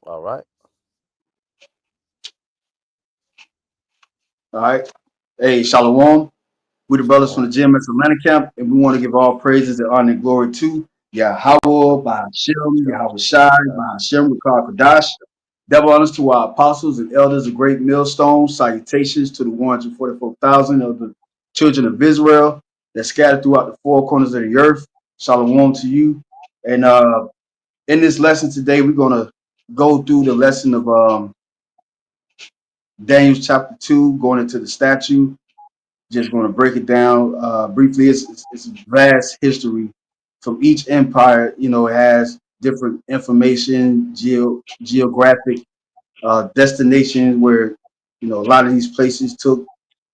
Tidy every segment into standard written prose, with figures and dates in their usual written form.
All right. All right. Hey, Shalom. We the brothers from Shalom. the GMS Atlanta camp, and we want to give all praises and honor and glory to Yahweh, Bahashem, Yahweh Shai, Bahashem, Rikar Kadash. Double honors to our apostles and elders of great millstone. Salutations to the 144,000 of the children of Israel that scattered throughout the four corners of the earth. Shalom to you. And in this lesson today, we're going to go through the lesson of Daniel chapter 2, going into the statue. Just going to break it down briefly. It's a vast history from each empire. You know, it has different information, geographic destinations where a lot of these places took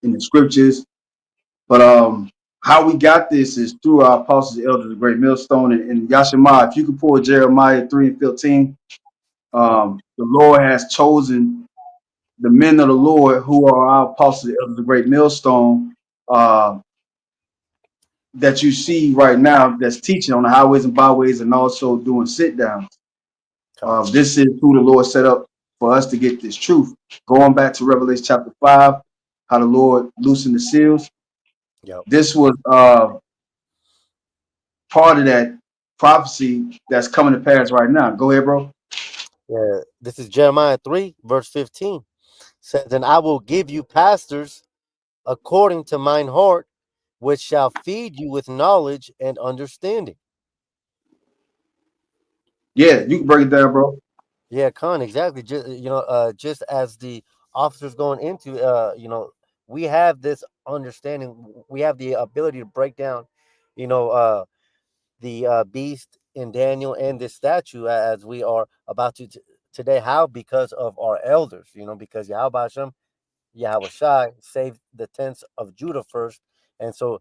in the scriptures. But how we got this is through our apostles, and elders, the great millstone, and Yashima. If you could pull Jeremiah 3:15, Mhm. the Lord has chosen the men of the Lord who are our apostles, and elders, the great millstone. Uh, that you see right now that's teaching on the highways and byways and also doing sit downs. Come. This is who the Lord set up for us to get this truth. Going back to Revelation chapter 5, how the Lord loosened the seals. Yep. This was part of that prophecy that's coming to pass right now. Go ahead, bro. Yeah. This is Jeremiah 3, verse 15. Says, and I will give you pastors according to mine heart, which shall feed you with knowledge and understanding. Yeah, you can break it down, bro. Yeah, Khan, exactly. Just as the officers going into, we have this understanding. We have the ability to break down, you know, the beast in Daniel and this statue as we are about to today. How? Because of our elders, because Yahweh Hashem, Yahweh Shai saved the tents of Judah first, and so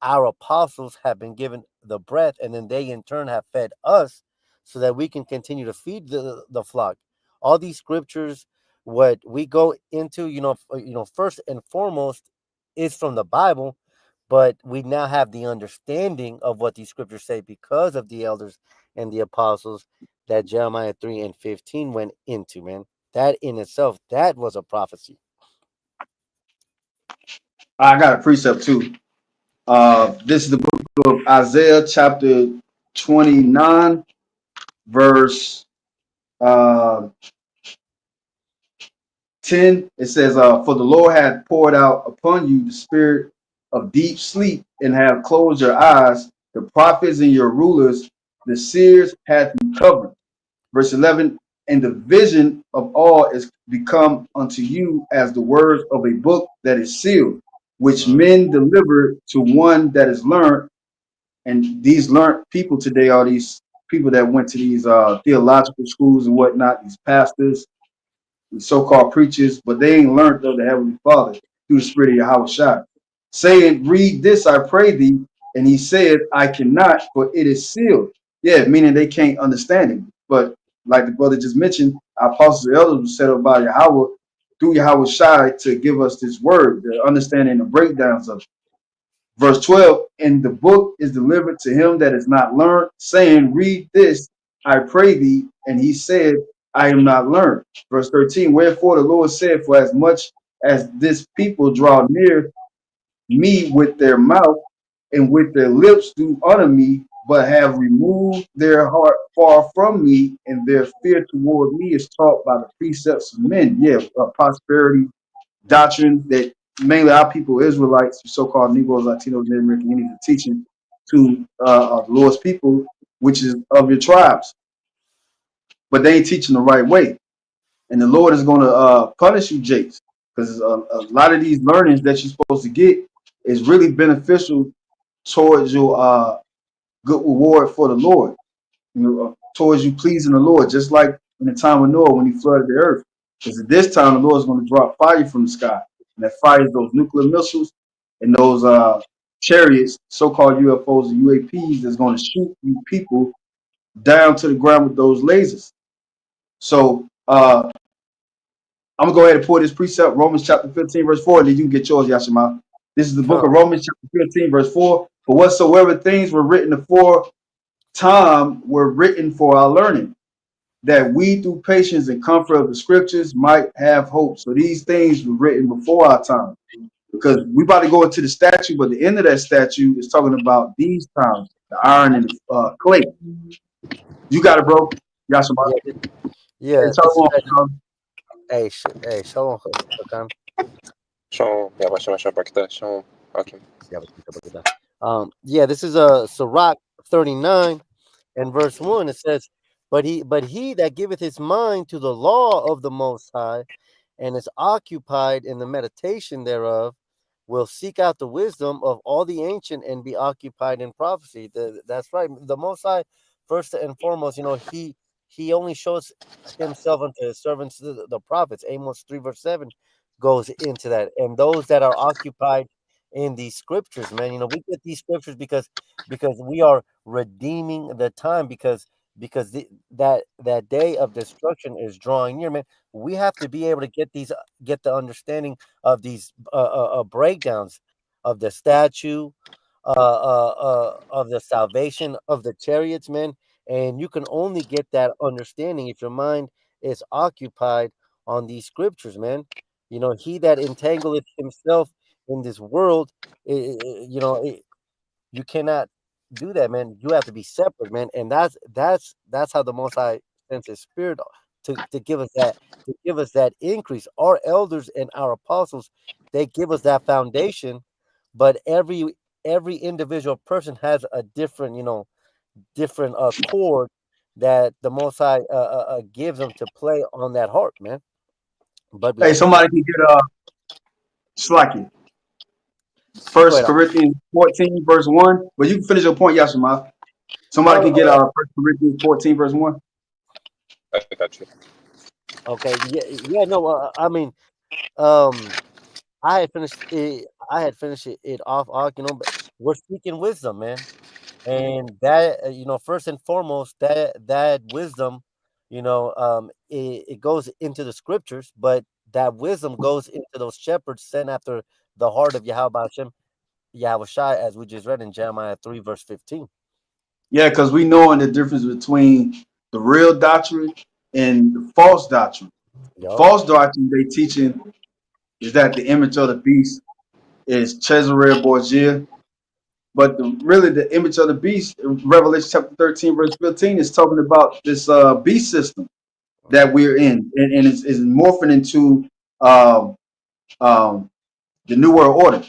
our apostles have been given the breath, and then they in turn have fed us, so that we can continue to feed the flock. All these scriptures, what we go into, first and foremost, is from the Bible, but we now have the understanding of what these scriptures say because of the elders and the apostles that Jeremiah 3:15 went into. Man, that in itself, that was a prophecy. I got a precept too. This is the book of Isaiah, chapter 29, verse uh, 10, it says, for the Lord hath poured out upon you the spirit of deep sleep, and have closed your eyes. The prophets and your rulers, the seers hath you covered. Verse 11, and the vision of all is become unto you as the words of a book that is sealed, which Mhm. men deliver to one that is learned. And these learned people today are these people that went to these theological schools and whatnot, these pastors, so-called preachers, but they ain't learned of the Heavenly Father through the Spirit of Yahweh Shai. Saying, read this, I pray thee. And he said, I cannot, for it is sealed. Yeah, meaning they can't understand it. But like the brother just mentioned, our apostles and elders were set up by Yahweh through Yahweh Shai to give us this word, the understanding and the breakdowns of it. Verse 12, and the book is delivered to him that is not learned, saying, read this, I pray thee. And he said, I am not learned. Verse 13, wherefore the Lord said, for as much as this people draw near me with their mouth and with their lips do honor me, but have removed their heart far from me, and their fear toward me is taught by the precepts of men. Yeah, prosperity doctrine that mainly our people, Israelites, so-called Negroes, Latinos, Native American Indians, are teaching to the Lord's people, which is of your tribes, but they ain't teaching the right way. And the Lord is going to punish you, Jakes, because a lot of these learnings that you're supposed to get is really beneficial towards your good reward for the Lord, towards you pleasing the Lord, just like in the time of Noah when he flooded the earth. Because at this time, the Lord is going to drop fire from the sky, and that fire is those nuclear missiles and those chariots, so-called UFOs and UAPs, that's going to shoot you people down to the ground with those lasers. So I'm gonna go ahead and pull this precept, Romans chapter 15, verse 4, and then you can get yours, Yashima. This is the book of Come. Romans chapter 15, verse 4. For whatsoever things were written afore time were written for our learning, that we through patience and comfort of the scriptures might have hope. So these things were written before our time. Because we about to go into the statue, but the end of that statue is talking about these times, the iron and the clay. You got it, bro. Yashima. Yeah, Hey, yeah. tell This is them, bro. hey, Shalom, Hakan. Shalom, Yabashima Shabrakata, Shalom, Akim. Yeah, this is Sirach 39 and verse 1. It says, but he that giveth his mind to the law of the Most High, and is occupied in the meditation thereof, will seek out the wisdom of all the ancient and be occupied in prophecy. That's right. The Most High, first and foremost, he only shows himself unto his servants, the prophets. Amos 3 verse 7 goes into that. And those that are occupied in these scriptures, man, we get these scriptures because we are redeeming the time, because that day of destruction is drawing near, man. We have to be able to get the understanding of these breakdowns of the statue, of the salvation of the chariots, man. And you can only get that understanding if your mind is occupied on these scriptures, man. He that entangleth himself in this world, you cannot do that, man. You have to be separate, man. And that's how the Most High sends His Spirit to give us that increase. Our elders and our apostles, they give us that foundation, but every individual person has a different chord that the Most High gives them to play on that harp, man. But Hey, before somebody can get Slacky. go First ahead. Corinthians 14, verse 1. But you can finish your point, Yashima. Somebody can get Oh, First Corinthians 14, verse 1. I got you. okay. Yeah, yeah. No, I mean, um, I had finished it off, but we're seeking wisdom, man. And that, first and foremost, that wisdom, it goes into the scriptures, but that wisdom goes into those shepherds sent after the heart of Yahweh Hashem, Yahweh Shai, as we just read in Jeremiah 3, verse 15. Yeah, because we know the difference between the real doctrine and the false doctrine. The Yup. false doctrine they teaching is that the image of the beast is Cesare Borgia. But really, the image of the beast, in Revelation chapter 13, verse 15, is talking about this beast system that we're in, and is morphing into um, um, the New World Order.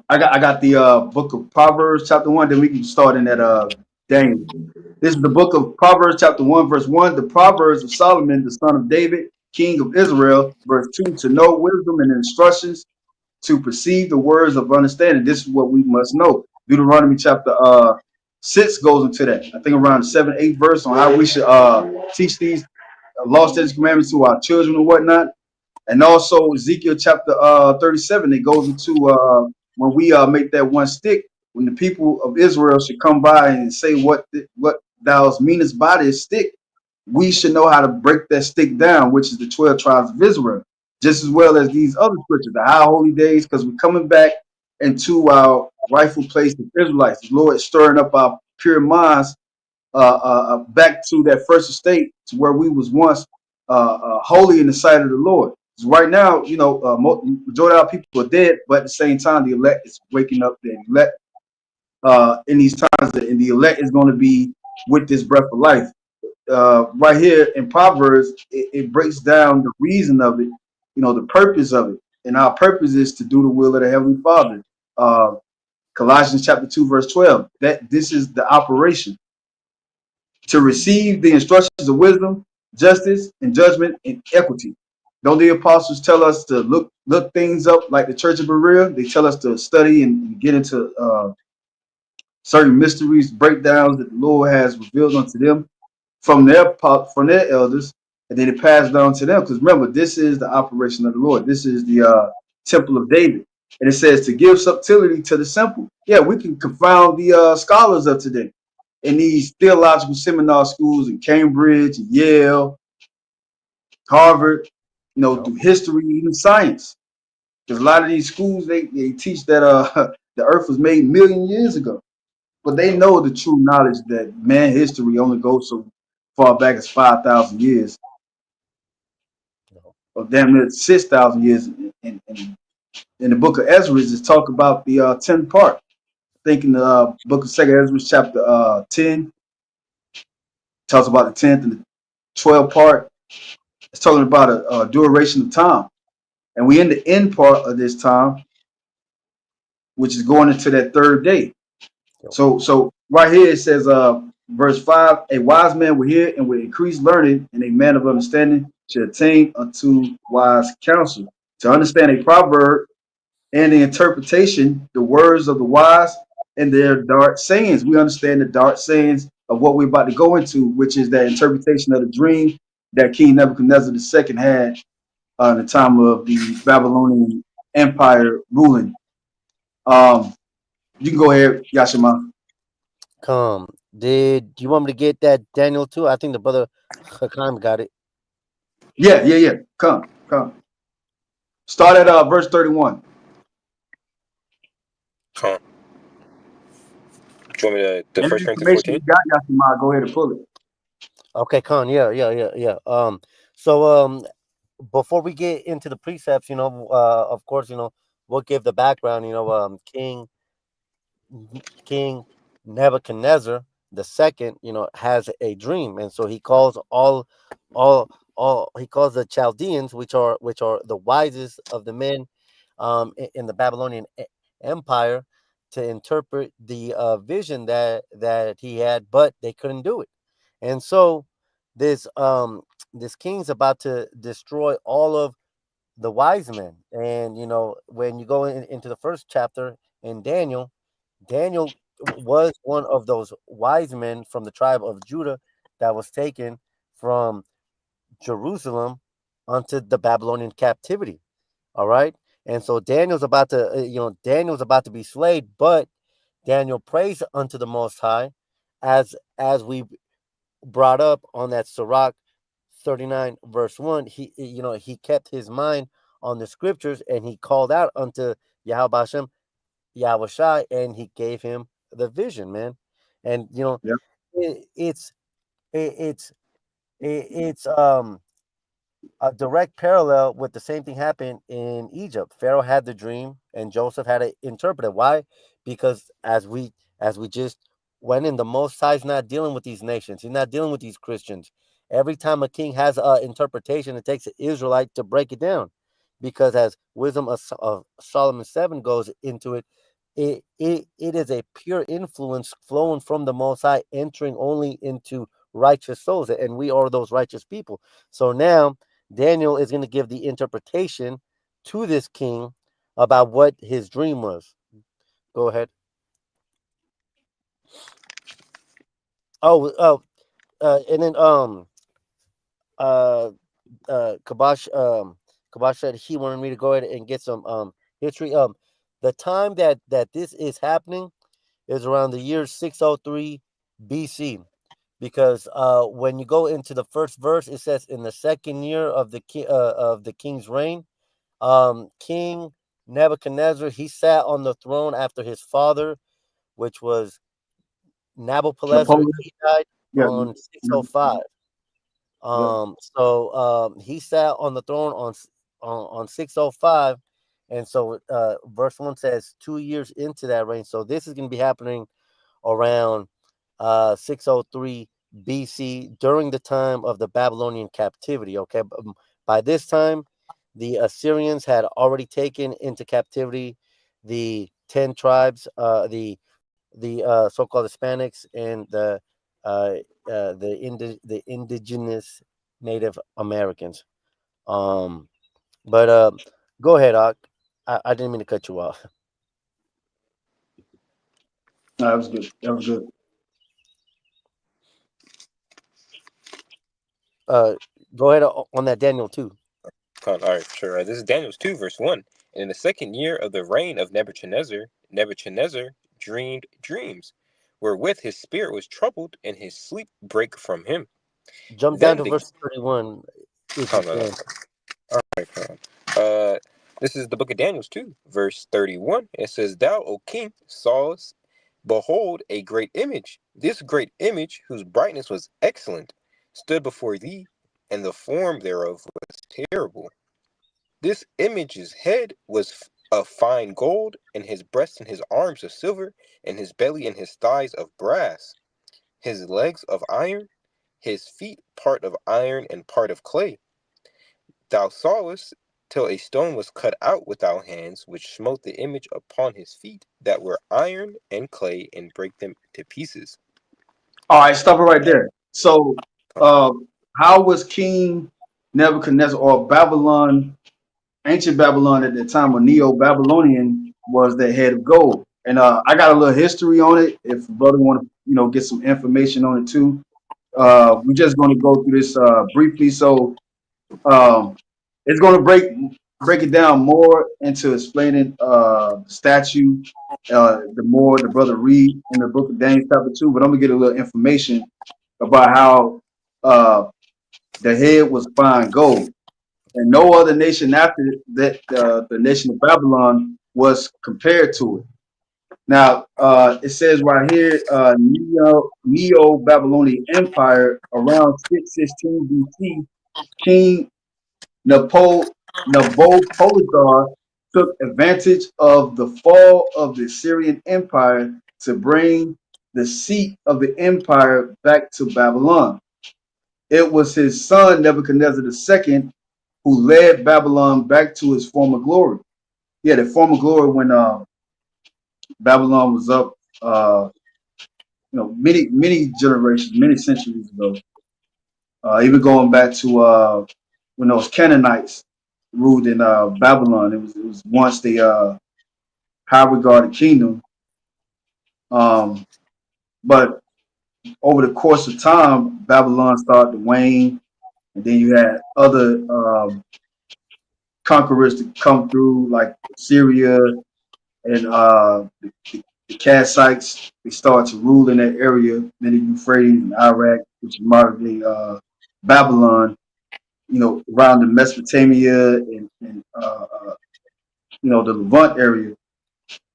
I got the book of Proverbs chapter 1. Then we can start in that Daniel. This is the book of Proverbs chapter 1, verse 1. The Proverbs of Solomon, the son of David, king of Israel, verse 2. To know wisdom and instructions, to perceive the words of understanding. This is what we must know. Deuteronomy chapter 6 goes into that. I think around the 7, 8 verse on how we should teach these law, statutes, commandments to our children and whatnot. And also Ezekiel chapter 37, it goes into when we make that one stick, when the people of Israel should come by and say what thou meanest by this stick, we should know how to break that stick down, which is the 12 tribes of Israel, just as well as these other scriptures, the high holy days, because we're coming back into our rightful place of Israelites. The Lord is stirring up our pure minds back to that first estate, to where we was once holy in the sight of the Lord. So right now, majority of our people are dead, but at the same time, the elect is waking up. The elect in these times, and the elect is going to be with this breath of life. Right here in Proverbs, it breaks down the reason of it, the purpose of it, and our purpose is to do the will of the Heavenly Father. Colossians chapter 2, verse 12. That this is the operation to receive the instructions of wisdom, justice, and judgment and equity. Don't the apostles tell us to look things up like the Church of Berea? They tell us to study and get into certain mysteries, breakdowns that the Lord has revealed unto them from their elders, and then it passed down to them. Because remember, this is the operation of the Lord. This is the temple of David, and it says to give subtlety to the simple. Yeah, we can confound the scholars of today in these theological seminar schools in Cambridge, Yale, Harvard, Yup. through history, even science. Because a lot of these schools they teach that the earth was made million years ago. But they Yup. know the true knowledge that man history only goes so far back as 5,000 years, No. or damn near 6,000 years. In the book of Ezra, is talk about the 10th part. I think in the book of Second Ezra, chapter 10, talks about the 10th and the 12th part. It's talking about a duration of time. And we in the end part of this time, which is going into that third day. Yo. So right here it says, verse 5, a wise man will hear and will increase learning, and a man of understanding should attain unto wise counsel. To understand a proverb and the interpretation, the words of the wise and their dark sayings. We understand the dark sayings of what we're about to go into, which is that interpretation of the dream that King Nebuchadnezzar II had in the time of the Babylonian Empire ruling. Um, you can go ahead, Yashima. Come. Did you want me to get that Daniel too? I think the brother Hakan got it. Yeah. Come. Start at verse 31. Con. Do you want me to the Any First Corinthians information 14? you got, Yashima, go ahead and pull it. Okay, Con. Yeah. So before we get into the precepts, of course, we'll give the background. King Nebuchadnezzar the second, has a dream, and so he calls all he calls the Chaldeans, which are the wisest of the men, in the Babylonian Empire, to interpret the vision that he had, but they couldn't do it, and so this this king's about to destroy all of the wise men, and when you go into the first chapter in Daniel. Daniel was one of those wise men from the tribe of Judah that was taken from Jerusalem onto the Babylonian captivity. All right. And so Daniel's about to be slayed, but Daniel prays unto the Most High, as we brought up on that Sirach 39 verse 1. He kept his mind on the scriptures, and he called out unto Yahweh Hashem, Yahweh Shai, and he gave him the vision, man. And Yep. it, it's it, it's a direct parallel with the same thing happened in Egypt. Pharaoh had the dream, and Joseph had to interpret it. Why? Because as we just went in, the Most High is not dealing with these nations. He's not dealing with these Christians. Every time a king has an interpretation, it takes an Israelite to break it down. Because as Wisdom of Solomon 7 goes into it, it is a pure influence flowing from the Most High, entering only into righteous souls, and we are those righteous people. So now Daniel is going to give the interpretation to this king about what his dream was. Go ahead. Oh, and then uh Kabash Kabash said he wanted me to go ahead and get some history. The time that this is happening is around the year 603 BC, because when you go into the first verse, it says, in the second year of the king's reign, King Nebuchadnezzar, he sat on the throne after his father, which was Nabopolassar. Napoleon. He died Yeah. on 605. Yep. He sat on the throne on 605, and so verse 1 says 2 years into that reign. So this is going to be happening around 603 BC, during the time of the Babylonian captivity. Okay, by this time, the Assyrians had already taken into captivity the 10 tribes, the so-called Hispanics, and the indigenous Native Americans. Um, but go ahead, Ak. I didn't mean to cut you off. No, that was good. That was good. Uh, Go ahead on that Daniel too. Con. All right, sure. This is Daniel's 2, verse 1. And in the second year of the reign of Nebuchadnezzar, Nebuchadnezzar dreamed dreams, wherewith his spirit was troubled, and his sleep brake from him. Jump down Then to the verse 31 if you Con. can. All right, Con. Uh, this is the book of Daniel's 2, verse 31. It says, Thou, O king, sawest, behold, a great image. This great image, whose brightness was excellent, stood before thee, and the form thereof was terrible. This image's head was of fine gold, and his breast and his arms of silver, and his belly and his thighs of brass, his legs of iron, his feet part of iron and part of clay. Thou sawest till a stone was cut out with thy hands, which smote the image upon his feet that were iron and clay, and brake them to pieces. All right, stop it right there. So, uh, how was King Nebuchadnezzar or Babylon, ancient Babylon at the time, or Neo Babylonian, was the head of gold? And I got a little history on it. If brother want to, get some information on it too. We're just going to go through this briefly. So, um, it's going to break it down more into explaining the statue. The more the brother read in the book of Daniel chapter 2, but I'm gonna get a little information about how uh, the head was fine gold, and no other nation after that, the nation of Babylon, was compared to it. Now, it says right here, Neo Babylonian Empire around 616 BC, King Nabopolassar took advantage of the fall of the Assyrian Empire to bring the seat of the empire back to Babylon. It was his son Nebuchadnezzar II who led Babylon back to its former glory. Yeah, the former glory when Babylon was up, many generations, many centuries ago. Even going back to when those Canaanites ruled in Babylon, it was once the high regarded kingdom. But over the course of time, Babylon started to wane, and then you had other conquerors to come through, like Syria and the Kassites. They started to rule in that area, then the Euphrates and Iraq, which is modern day Babylon. Around the Mesopotamia and the Levant area.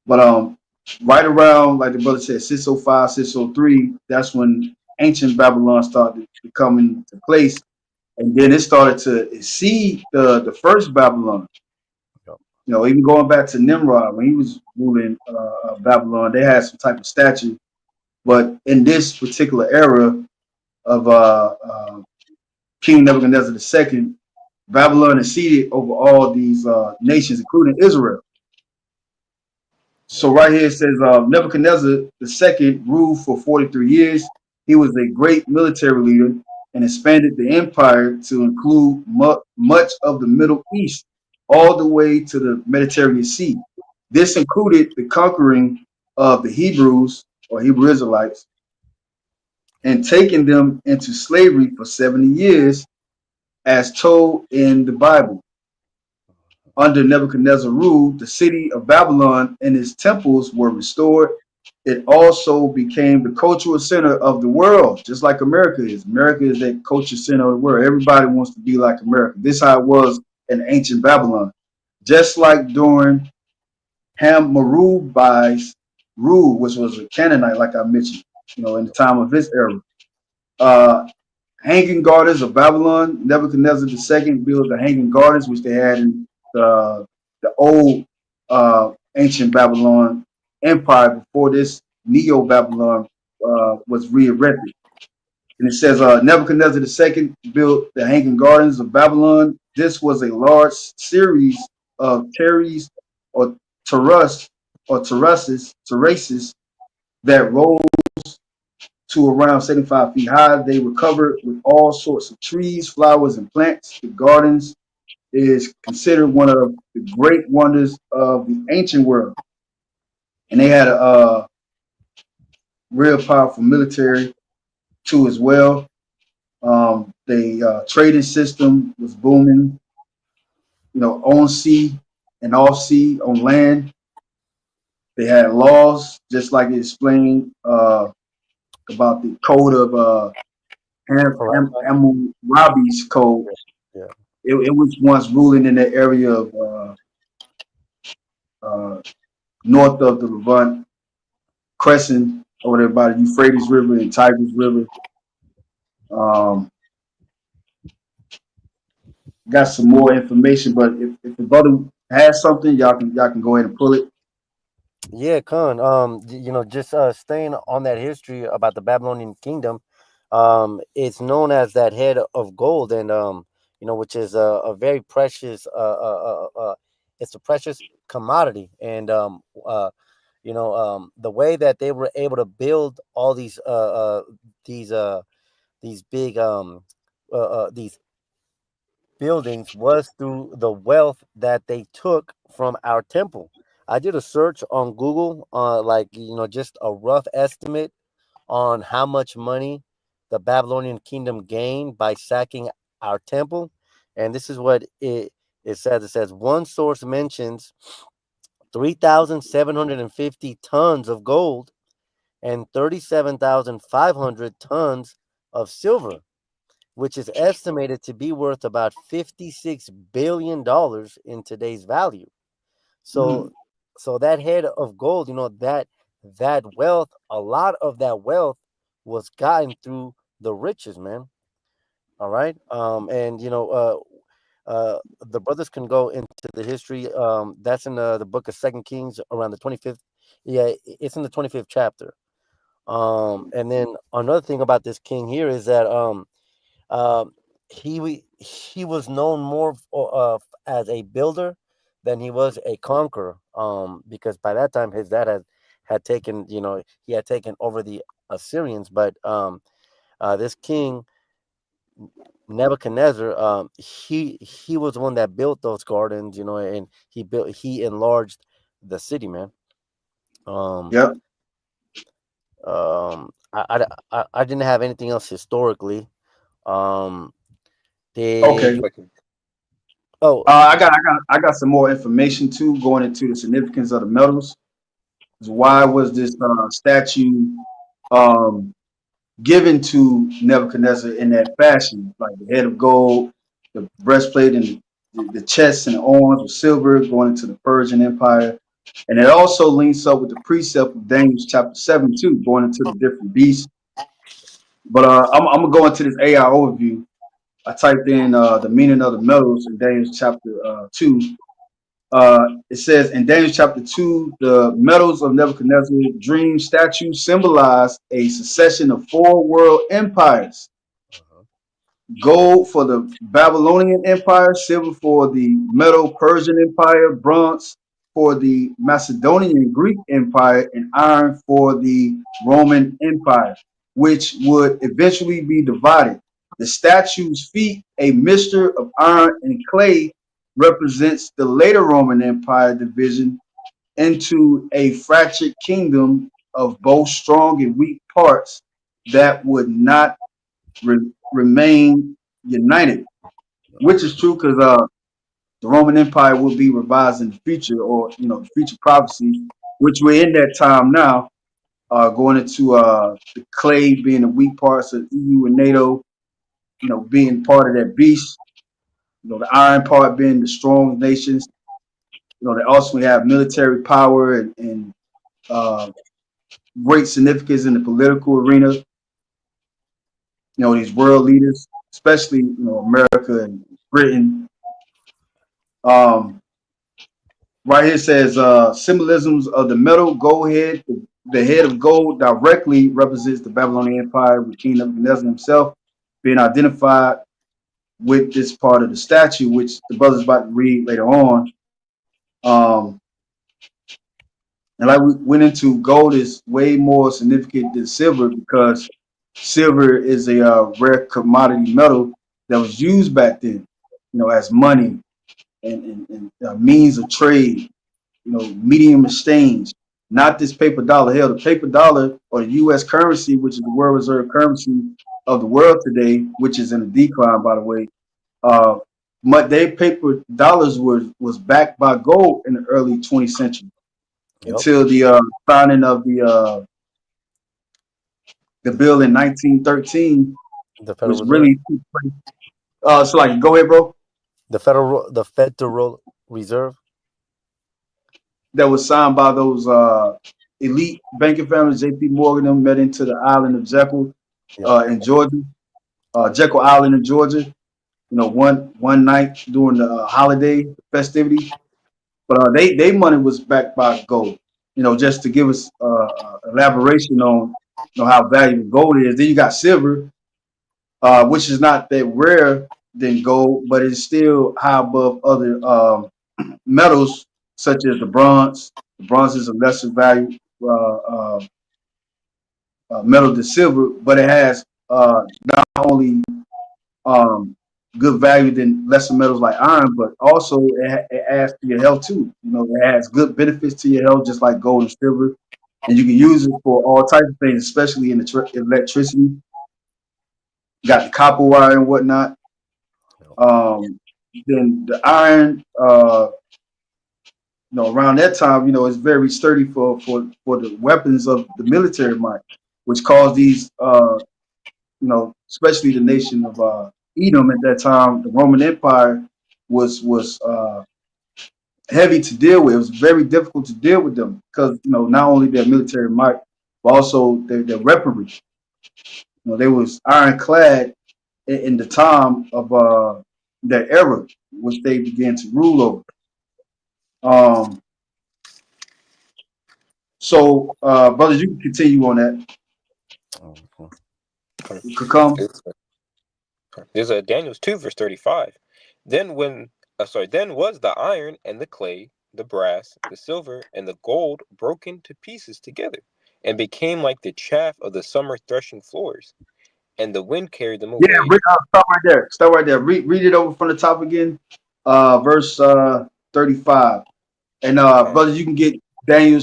But right around, like the brother said, 605, 603, that's when ancient Babylon started to come into place. And then it started to exceed the first Babylon. Even going back to Nimrod, when he was ruling Babylon, they had some type of statue. But in this particular era of King Nebuchadnezzar II, Babylon exceeded over all these nations, including Israel. So right here it says Nebuchadnezzar II ruled for 43 years. He was a great military leader and expanded the empire to include much of the Middle East, all the way to the Mediterranean Sea. This included the conquering of the Hebrews or Hebrew Israelites and taking them into slavery for 70 years, as told in the Bible. Under Nebuchadnezzar's rule, the city of Babylon and its temples were restored. It also became the cultural center of the world, just like America is. America is that culture center of the world. Everybody wants to be like America. This is how it was in ancient Babylon. Just like during Hammurabi's rule, which was a Canaanite, like I mentioned, in the time of his era. Hanging Gardens of Babylon, Nebuchadnezzar II built the Hanging Gardens, which they had in the old ancient Babylon empire before this Neo Babylon was re-erected. And it says Nebuchadnezzar II built the Hanging Gardens of Babylon. This was a large series of terraces or terraces that rose to around 75 feet high. They were covered with all sorts of trees, flowers, and plants. The gardens is considered one of the great wonders of the ancient world. And they had a real powerful military too as well. The trading system was booming, on sea and off sea, on land. They had laws, just like it explained about the code of Hammurabi's code. Yeah. It was once ruling in the area of north of the Levant Crescent, over there by the Euphrates River and Tigris River. got some more information, but if the brother has something, y'all can go ahead and pull it. Yeah, Khan. Just staying on that history about the Babylonian kingdom, it's known as that head of gold, and which is a very precious, it's a precious commodity, and the way that they were able to build all these these big these buildings was through the wealth that they took from our temple. I did a search on Google, just a rough estimate on how much money the Babylonian kingdom gained by sacking our temple, and this is what it says. It says one source mentions 3,750 tons of gold and 37,500 tons of silver, which is estimated to be worth about $56 billion in today's value. So, Mm, so that head of gold, that wealth, a lot of that wealth was gotten through the riches, man. All right, and the brothers can go into the history. That's in the book of Second Kings, around the 25th. Yeah, it's in the 25th chapter. And then another thing about this king here is that um, he was known more as a builder than he was a conqueror. Because by that time his dad had taken, he had taken over the Assyrians. But this king Nebuchadnezzar, he was the one that built those gardens, and he enlarged the city, man. Um, yep. I didn't have anything else historically. Um, Okay. did you? Like, Oh, I got some more information too, going into the significance of the metals. Why was this statue um, given to Nebuchadnezzar in that fashion? Like the head of gold, the breastplate, and the chest and the arms of silver, going into the Persian Empire. And it also links up with the precept of Daniel chapter 7 too, going into the different beasts. But I'm gonna go into this AI overview. I typed in the meaning of the metals in Daniel chapter 2. It says in Daniel chapter 2, the metals of Nebuchadnezzar's dream statue symbolize a succession of four world empires: uh-huh. gold for the Babylonian Empire, silver for the Medo Persian Empire, bronze for the Macedonian Greek Empire, and iron for the Roman Empire, which would eventually be divided. The statue's feet, a mixture of iron and clay, represents the later Roman Empire division into a fractured kingdom of both strong and weak parts that would not remain united, which is true because the Roman Empire will be revised in the future, or the future prophecy, which we're in that time now, going into the clay being the weak parts of EU and NATO, being part of that beast, the iron part being the strong nations. They also have military power and uh, great significance in the political arena. These world leaders, especially America and Britain. Um, right here says symbolisms of the metal gold head. The head of gold directly represents the Babylonian Empire, with King Nebuchadnezzar himself being identified with this part of the statue, which the brother's about to read later on. Um, and like we went into, gold is way more significant than silver because silver is a rare commodity metal that was used back then, as money and means of trade, medium exchange, not this paper dollar. Hell, the paper dollar or the U.S. currency, which is the world reserve currency of the world today, which is in a decline, by the way. Uh, but their paper dollars was backed by gold in the early 20th century Yep. until the signing of the bill in 1913, The Federal was Reserve. really so. Like, go ahead, bro. The Federal Reserve. That was signed by those elite banking families. J.P. Morgan them met into the island of Jekyll Yep. in Georgia, Jekyll Island in Georgia. one night during the holiday festivity. But they money was backed by gold. Just to give us elaboration on how valuable gold is. Then you got silver, which is not that rare than gold, but it's still high above other metals such as the bronze. The bronze is a lesser value metal than silver, but it has not only um, good value than lesser metals like iron, but also it adds to your health too. It has good benefits to your health, just like gold and silver, and you can use it for all types of things, especially in the electricity. You got the copper wire and whatnot. Um, then the iron, around that time, it's very sturdy for the weapons of the military might, which caused these, especially the nation of Edom at that time, the Roman Empire was heavy to deal with. It was very difficult to deal with them because not only their military might, but also their weaponry. They was ironclad in the time of their era, which they began to rule over. Um, brothers, you can continue on that. Could come. There's a Daniel's 2 verse 35. Then was the iron and the clay, the brass, the silver, and the gold broken to pieces together, and became like the chaff of the summer threshing floors, and the wind carried them Yeah, away. stop right there. Stop right there. Read it over from the top again. Verse 35. And Con, brothers, you can get Daniel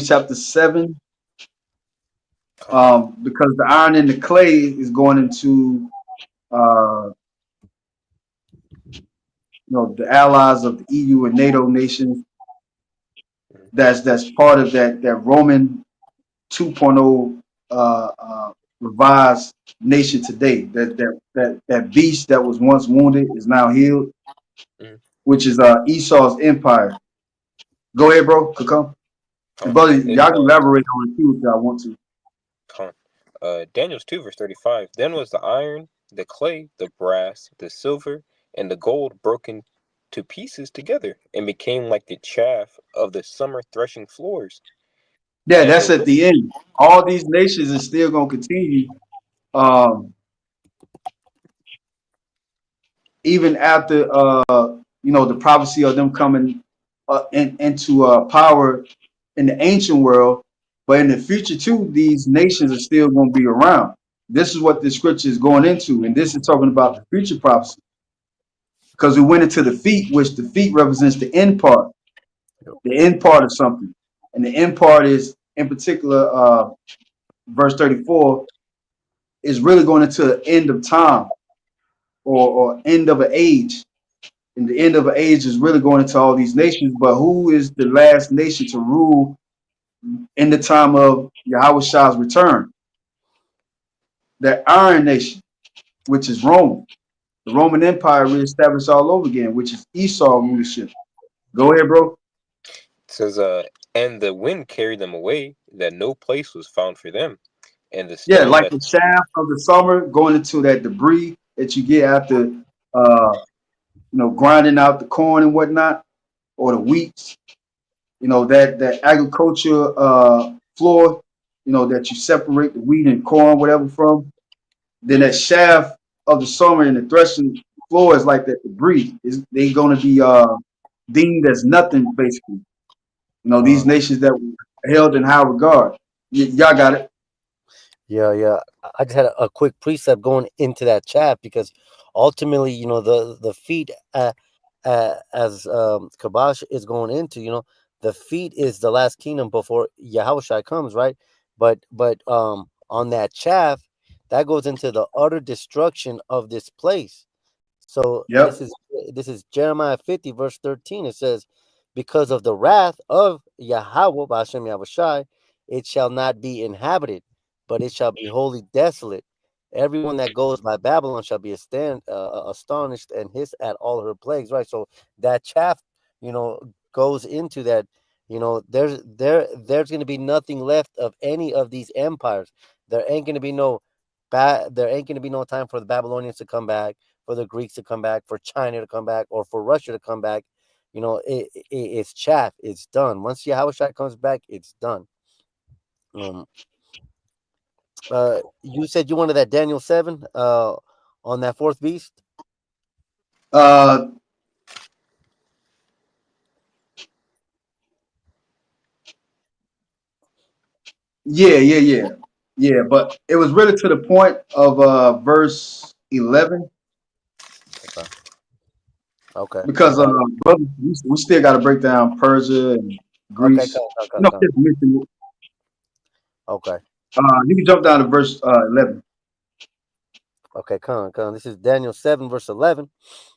chapter 7. con, Because the iron and the clay is going into the allies of the EU and NATO nations. That's part of that Roman 2.0 revised nation today. That beast that was once wounded is now healed, mm, which is Esau's empire. Go ahead, bro. Could come. And con. brother, It's y'all can elaborate on it too if y'all want to. con. Daniel's 2 verse 35. Then was the iron, the clay, the brass, the silver, and the gold broken to pieces together, and became like the chaff of the summer threshing floors, Yeah, and the that's at wind. the end. All these nations is still gonna continue. Um, Even after the prophecy of them coming into power in the ancient world, but in the future too, these nations are still going to be around. This is what the scripture is going into, and this is talking about the future prophecy because we went into the feet, which the feet represents the end part of something, and the end part is in particular verse 34 is really going into the end of time or end of an age. And the end of an age is really going into all these nations. But who is the last nation to rule in the time of Yahweh Shah's return? That Iron Nation, which is Rome. The Roman Empire reestablished all over again, which is Esau rulership. Go ahead, bro. It says, and the wind carried them away, that no place was found for them, and the Yeah, stone like that the shaft of the summer going into that debris that you get after grinding out the corn and whatnot, or the wheat, that agriculture floor, that you separate the wheat and corn, whatever from. Then that shaft of the summer and the threshing floor is like that debris. They gonna be deemed as nothing basically. These nations that were held in high regard. Y'all got it. Yeah. I just had a quick precept going into that chat because ultimately, the feet, as Kabash is going into, the feet is the last kingdom before Yahushua comes, right? But on that chaff, that goes into the utter destruction of this place. So Yep. this is Jeremiah 50 verse 13. It says, "Because of the wrath of Yahweh, Bashem Yahushai, it shall not be inhabited, but it shall be wholly desolate. Everyone that goes by Babylon shall be astonished and hiss at all her plagues." Right. So that chaff, goes into that. There's going to be nothing left of any of these empires. There ain't going to be no There ain't going to be no time for the Babylonians to come back, for the Greeks to come back, for China to come back, or for Russia to come back. It's chaff. It's done. Once Yahushua comes back, it's done. Um, you said you wanted that Daniel 7 on that fourth beast. Uh, yeah. But it was really to the point of verse 11 Okay. Okay. because brother, we still got to break down Persia and Okay. Greece. You know, just mention it. Okay. You can jump down to verse 11. Okay. Come. This is Daniel 7, verse 11.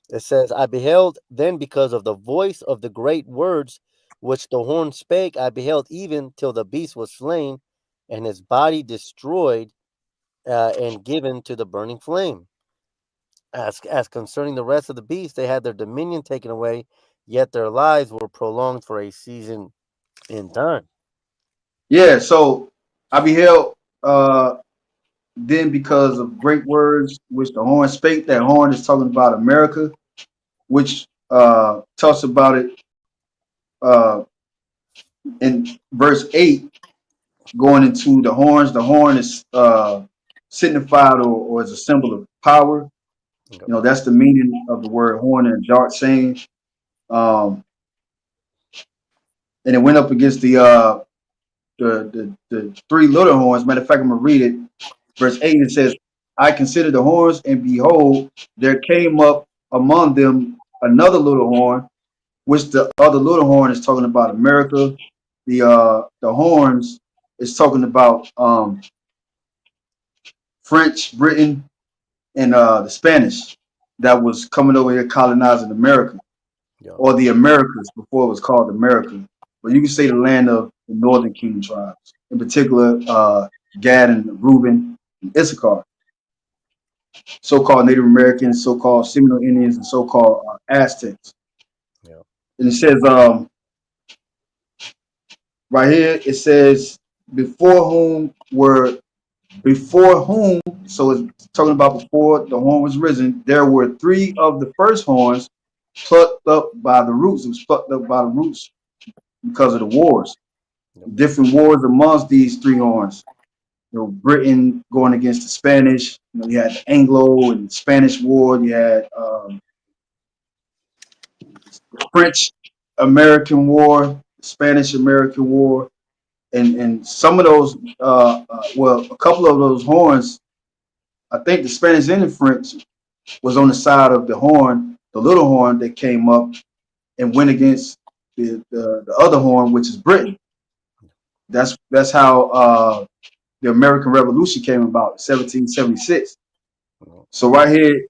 It says, I beheld then because of the voice of the great words which the horn spake, I beheld even till the beast was slain, and his body destroyed and given to the burning flame. As concerning the rest of the beasts, they had their dominion taken away, yet their lives were prolonged for a season in time. Yeah, so I beheld then because of great words which the horn spake. That horn is talking about America, which talks about it uh, in verse 8, going into the horns. The horn is signified or is a symbol of power. Okay. You know, that's the meaning of the word horn in dark saying. Um, and it went up against the three little horns. Matter of fact, I'm gonna read it. Verse 8, it says, I considered the horns, and behold, there came up among them another little horn, which the other little horn is talking about America. The horns is talking about French, Britain, and the Spanish that was coming over here colonizing America, Yeah. or the Americas before it was called America. But you can say the land of the Northern Kingdom tribes, in particular Gad and Reuben and Issachar, so-called Native Americans, so-called Seminole Indians, and so-called Aztecs. Yeah. And it says right here, it says before whom were before whom. So it's talking about before the horn was risen. There were three of the first horns plucked up by the roots. It was plucked up by the roots because of the wars, Yeah. different wars amongst these three horns. You know, Britain going against the Spanish. You know, you had the Anglo and Spanish War. You had French American War, Spanish American War, and some of those, well, a couple of those horns. I think the Spanish and the French was on the side of the horn, the little horn that came up and went against the other horn, which is Britain. That's how the American Revolution came about, 1776. So right here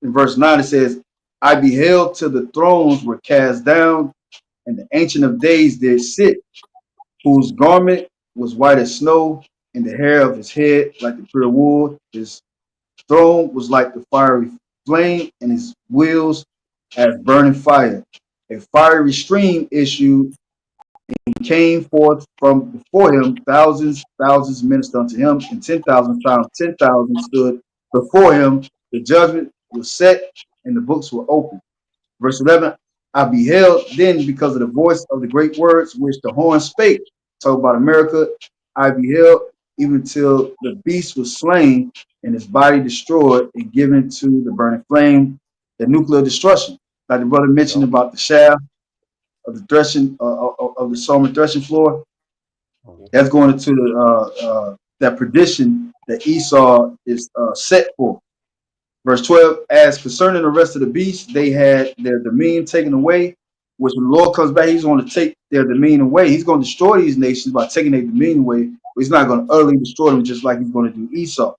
in verse 9 it says, I beheld till the thrones were cast down, and the Ancient of Days did sit, whose garment was white as snow, and the hair of his head like the pure wool. His throne was like the fiery flame, and his wheels as burning fire. A fiery stream issued and came forth from before him. Thousands ministered unto him, and 10,000 times 10,000 stood before him. The judgment was set, and the books were opened. Verse 11, I beheld then because of the voice of the great words which the horn spake. Talk about America. I beheld even till the beast was slain and his body destroyed and given to the burning flame, the nuclear destruction. Like the brother mentioned Yeah. about the shaft of the threshing of the Solomon threshing floor. That's going into that perdition that Esau is set for. Verse 12, as concerning the rest of the beasts, they had their dominion taken away, which when the Lord comes back, he's going to take their dominion away. He's going to destroy these nations by taking their dominion away, but he's not going to utterly destroy them just like he's going to do Esau.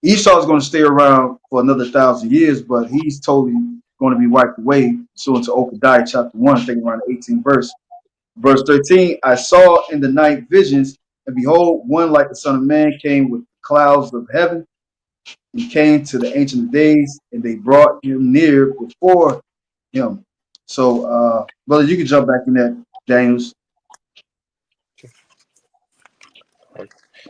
Esau is going to stay around for another 1,000 years, but he's totally going to be wiped away. So into Obadiah chapter 1, I think around the 18th verse. Verse 13, I saw in the night visions, and behold, one like the Son of Man came with clouds of heaven. He came to the Ancient of Days, and they brought him near before him. So, brother, you can jump back in that, Daniels.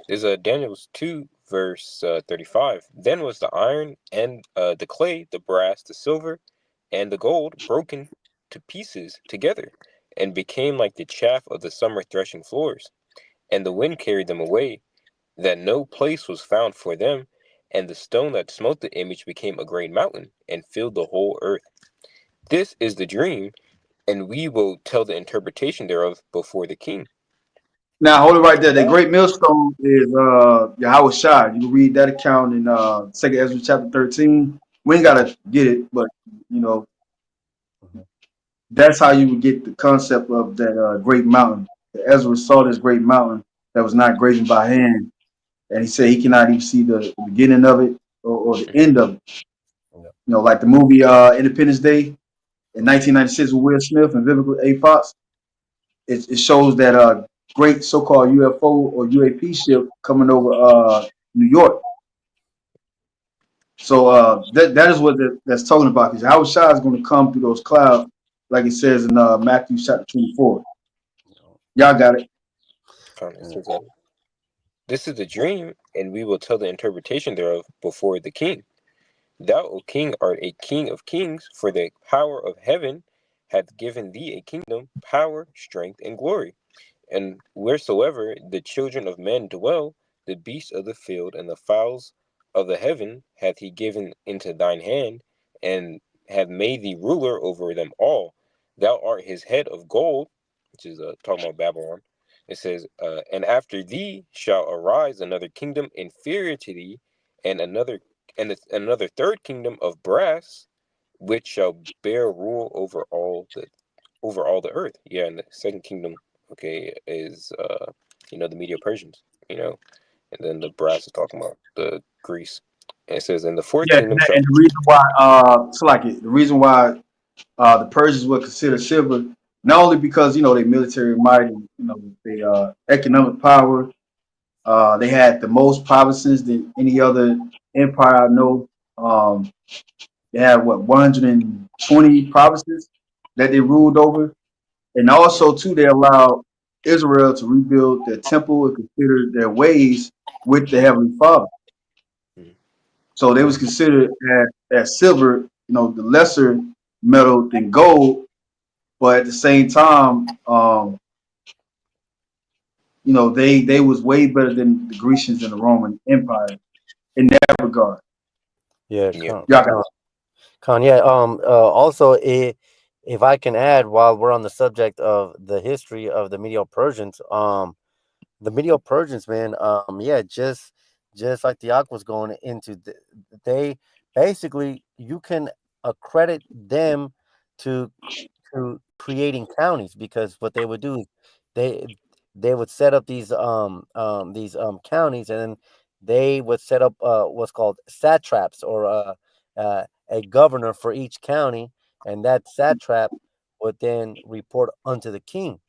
Is Daniel's 2, verse 35. Then was the iron and the clay, the brass, the silver, and the gold broken to pieces together, and became like the chaff of the summer threshing floors. And the wind carried them away, that no place was found for them. And the stone that smote the image became a great mountain, and filled the whole earth. This is the dream, and we will tell the interpretation thereof before the king. Now hold it right there. The great millstone is Yahweh Shai. You can read that account in Second Ezra chapter 13. We ain't gotta get it, but you know, Mhm. that's how you would get the concept of that great mountain. Ezra saw this great mountain that was not graven by hand, and he said he cannot even see the beginning of it or the end of it. Yeah. You know, like the movie Independence Day in 1996 with Will Smith and Vivica A. Fox. It shows that great so-called UFO or UAP ship coming over New York. So that is what that's talking about. Because Howard Shah is going to come through those clouds, like it says in Matthew chapter 24. Y'all got it. Yeah. This is the dream, and we will tell the interpretation thereof before the king. Thou, O king, art a king of kings, for the power of heaven hath given thee a kingdom, power, strength, and glory. And wheresoever the children of men dwell, the beasts of the field and the fowls of the heaven hath he given into thine hand, and hath made thee ruler over them all. Thou art his head of gold, which is talking about Babylon. It says, and after thee shall arise another kingdom inferior to thee, and another third kingdom of brass, which shall bear rule over all the earth. Yeah, and the second kingdom, okay, is the Medio Persians, and then the brass is talking about the Greece. And it says, and the fourth Yeah, kingdom shall and the reason why it's like it, the reason why the Persians were considered silver, not only because they military might, and, they economic power. They had the most provinces than any other empire I know. Um, they had what 120 provinces that they ruled over, and also too they allowed Israel to rebuild their temple and consider their ways with the heavenly Father. Mhm. So they was considered as silver, the lesser metal than gold, but at the same time, they was way better than the Grecians and the Roman Empire in that regard. Yeah, Yeah. Y'all got Yeah. Also, if I can add, while we're on the subject of the history of the Medo Persians, the Medo Persians, man, yeah, just like the Aqua was going into, they basically you can accredit them to creating counties, because what they would do is they they would set up these counties, and then they would set up what's called satraps, or a governor for each county, and that satrap would then report unto the king.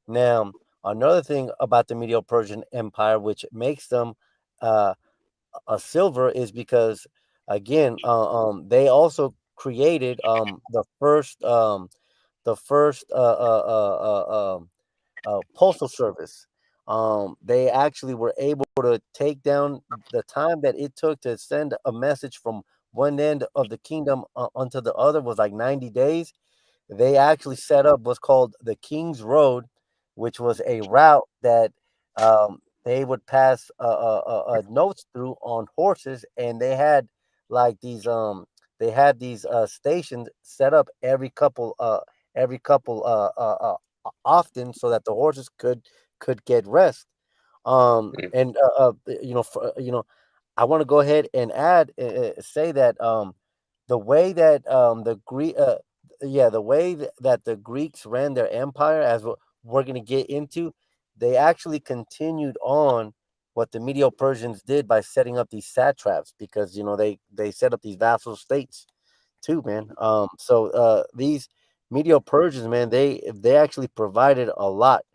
Now, another thing about the Medo-Persian Empire, which makes them uh, a silver, is because, again, they also created the first postal service. They actually were able to take down the time that it took to send a message from one end of the kingdom onto the other was like 90 days. They actually set up what's called the King's Road, which was a route that they would pass notes through on horses, and they had these stations set up every couple often, so that the horses could get rest. Mm. And I want to go ahead and add say that the way that the way that the Greeks ran their empire, as we're going to get into, they actually continued on what the Medo Persians did by setting up these satraps, because they set up these vassal states too, man. So these Medo Persians, man, they actually provided a lot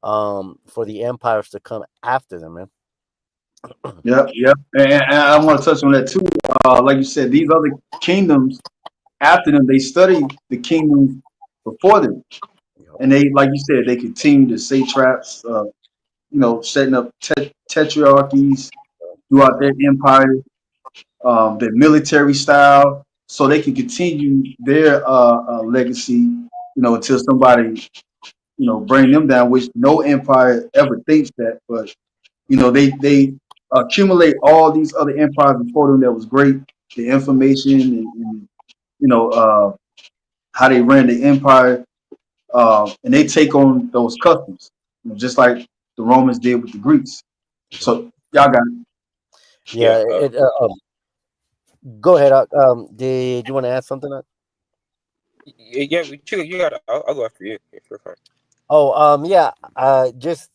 for the empires to come after them, man. yep, yep. And I want to touch on that too. Like you said, these other kingdoms after them, they studied the kingdoms before them, and they, like you said, they continued to say traps. Setting up tetrarchies, throughout their empire, their military style, so they can continue their legacy, until somebody, bring them down, which no empire ever thinks that. But they accumulate all these other empires before them that was great, the information and how they ran the empire, and they take on those customs, just like the Romans did with the Greeks. So y'all got it. Yeah. Yeah. Go ahead. Did you want to add something? Yeah. You got. I'll go after you. Yeah, sure, fine. Oh, yeah. Just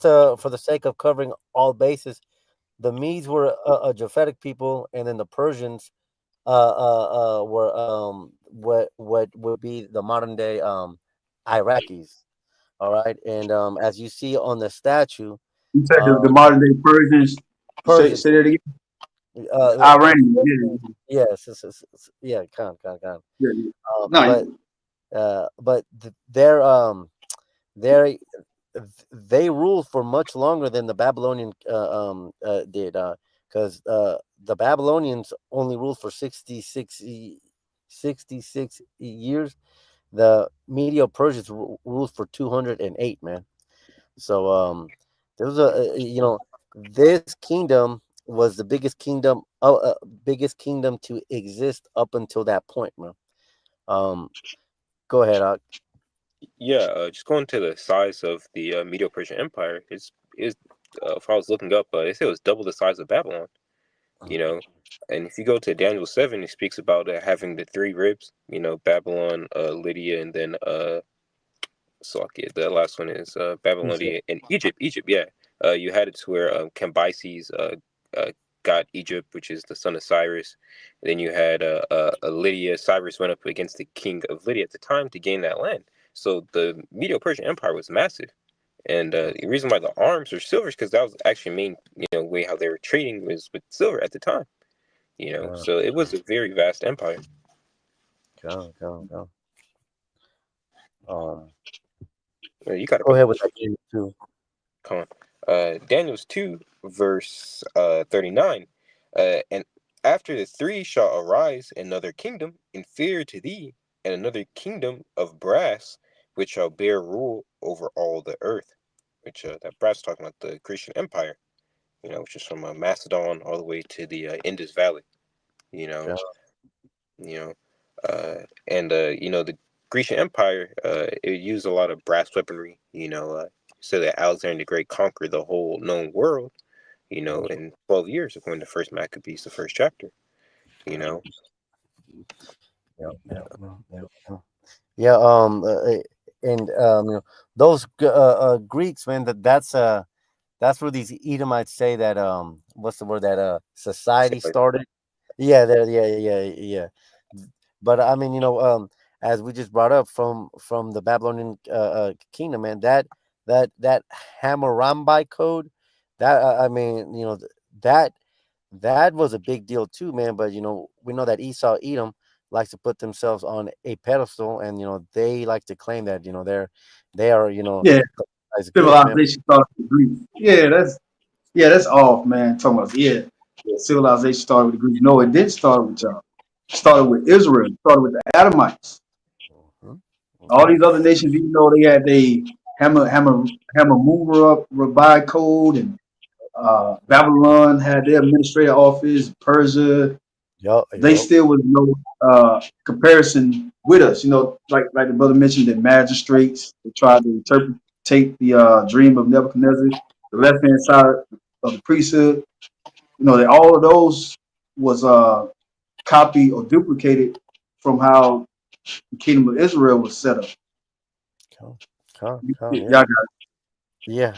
for the sake of covering all bases, the Medes were a Japhetic people, and then the Persians were what would be the modern day Iraqis. All right, and as you see on the statue, You said uh, the modern day Persians. Say Persians. that again. The Uh, Iranians. Yeah, yes, yeah, kind. yeah, yeah. But No, they're they ruled for much longer than the Babylonian did, because the Babylonians only ruled for 66 years. The Medo-Persians ruled for 208, man. So there was this kingdom was the biggest kingdom to exist up until that point, man. Um, go ahead, Yeah. Just going to the size of the Medo-Persian Empire. Is if I was looking up, they say it was double the size of Babylon. You know, and if you go to Daniel 7, it speaks about having the three ribs. Babylon, Lydia, and then Salakia. The last one is Egypt. Babylonia and Egypt. Egypt, yeah. You had it to where Cambyses got Egypt, which is the son of Cyrus. And then you had Lydia. Cyrus went up against the king of Lydia at the time to gain that land. So the Medo-Persian Empire was massive. And the reason why the arms are silver is because that was actually main, way how they were trading was with silver at the time. Uh, So it was a very vast empire. go. Um, You got it, Go brother. ahead with that game too. Come on. Daniel's 2, verse 39. And after the three shall arise another kingdom inferior to thee, and another kingdom of brass, which shall bear rule over all the earth. Which that brass talking about the Grecian Empire, which is from Macedon all the way to the Indus Valley. You know, Yeah. you know, and the Grecian Empire it used a lot of brass weaponry. So that Alexander the Great conquered the whole known world. In 12 years, according to First Maccabees, the first chapter. You Yeah. know, Yeah. Yeah. And those Greeks, man. That's where these Edomites say that what's the word, that society stuff like started. Yeah. There. Yeah. But I mean, as we just brought up from the Babylonian kingdom, man, that Hammurabi code, that I mean, that that was a big deal too, man. But we know that Esau Edom likes to put themselves on a pedestal, and they like to claim that they are yeah, as good, man. civilization started with Greece. Yeah, that's off, man. Talking about civilization started with the Greeks. No, it didn't start with y'all. It started with Israel. It started with the Adamites. Mhm. All Mhm. these other nations, even though they had the hammer mover up Rabbi code, and Babylon had their administrative office, Persia, they Yup. still was no comparison with us. Like the brother mentioned, the magistrates they tried to interpret the dream of Nebuchadnezzar, the left hand side of the priesthood. That all of those was copied or duplicated from how the kingdom of Israel was set up. Yeah. Y'all got Yeah.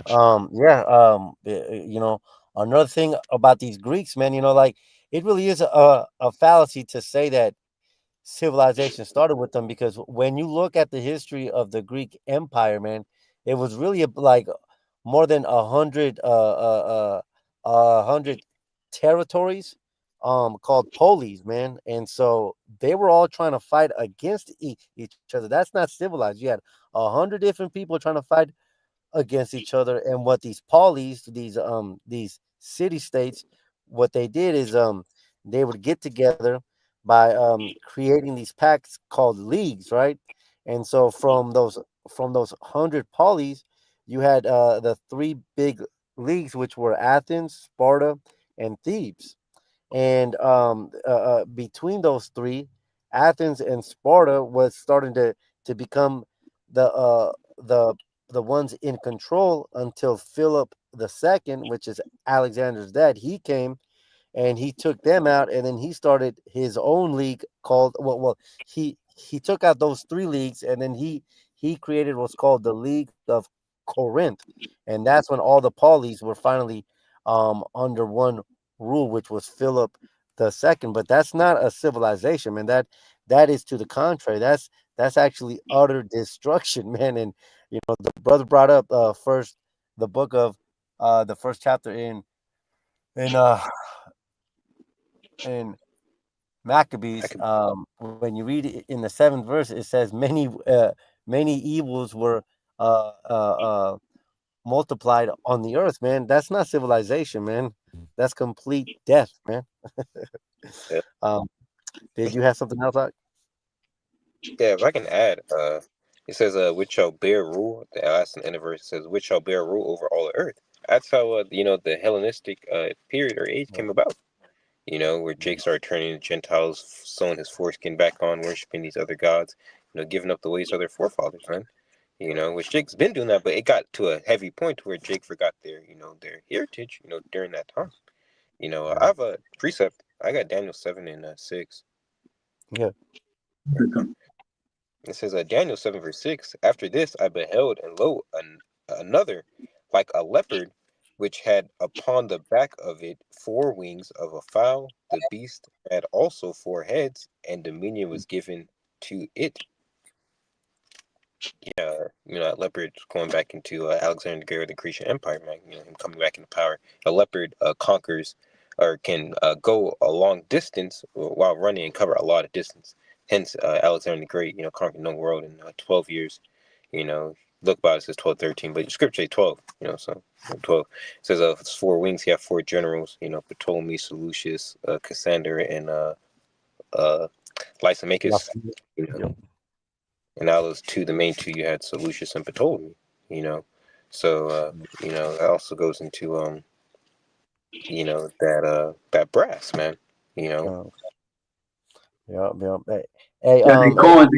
Another thing about these Greeks, man, like, it really is a fallacy to say that civilization started with them, because when you look at the history of the Greek Empire, man, it was really like more than 100 territories called polis, man. And so they were all trying to fight against each other. That's not civilized. You had 100 different people trying to fight against each other. And what these polis, these city states, what they did is they would get together by creating these pacts called leagues, right? And so from those 100 polis, you had the three big leagues, which were Athens, Sparta, and Thebes. And between those three, Athens and Sparta was starting to become the uh, the the ones in control until Philip II, which is Alexander's dad. He came and he took them out, and then he started his own league called he took out those three leagues, and then he created what's called the League of Corinth, and that's when all the polis were finally under one rule, which was Philip II. But that's not a civilization, man. That is to the contrary. That's actually utter destruction, man. And the brother brought up first the book of the first chapter in I Maccabees. could, When you read it in the seventh verse, it says many evils were uh, uh, uh, multiplied on the earth, man. That's not civilization, man. That's complete death, man. yeah, Um, did you have something else? yeah. If I can add, it says, "Which shall bear rule." The last in the verse says, "Which shall bear rule over all the earth." That's how the Hellenistic period or age came about. Where Jake started turning the Gentiles, sewing his foreskin back on, worshiping these other gods, giving up the ways of their forefathers, man. Which Jake's been doing that, but it got to a heavy point where Jake forgot their heritage, during that time. I have a precept. I got Daniel 7 and 6. Yeah. It says, Daniel 7 verse 6, after this I beheld, and lo, another, like a leopard, which had upon the back of it 4 wings of a fowl. The beast had also 4 heads, and dominion was given to it. Yeah, that leopard going back into Alexander the Great of the Grecian Empire, man. Him coming back into power. A leopard conquers or can go a long distance while running and cover a lot of distance. Hence, Alexander the Great, conquered the world in 12 years. You know, look about it says 12, 13, but scripture say 12. So 12. It says it's 4 wings. He had 4 generals. Ptolemy, Seleucus, Cassander, and uh, Lysimachus. Nothing. You know, Yep. and out of those two, the main two you had Seleucus and Ptolemy. You know, so that also goes into that brass, man. You know, Uh, yeah. Yeah. Hey, Yeah, they hey, coins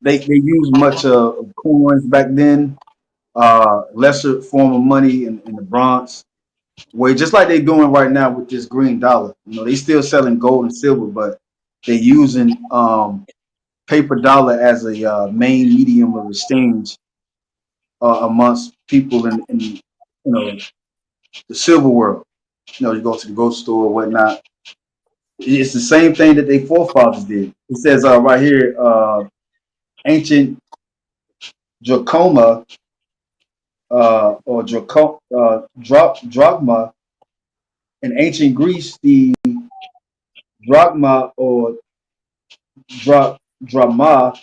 they use much of coins back then. Lesser form of money in the Bronx, where just like they're doing right now with this green dollar. They still selling gold and silver, but they're using paper dollar as a main medium of exchange amongst people in the silver world. You go to the grocery store or whatnot. It's the same thing that their forefathers did. It says right here, ancient drachma or drachma in ancient Greece. The drachma or drama,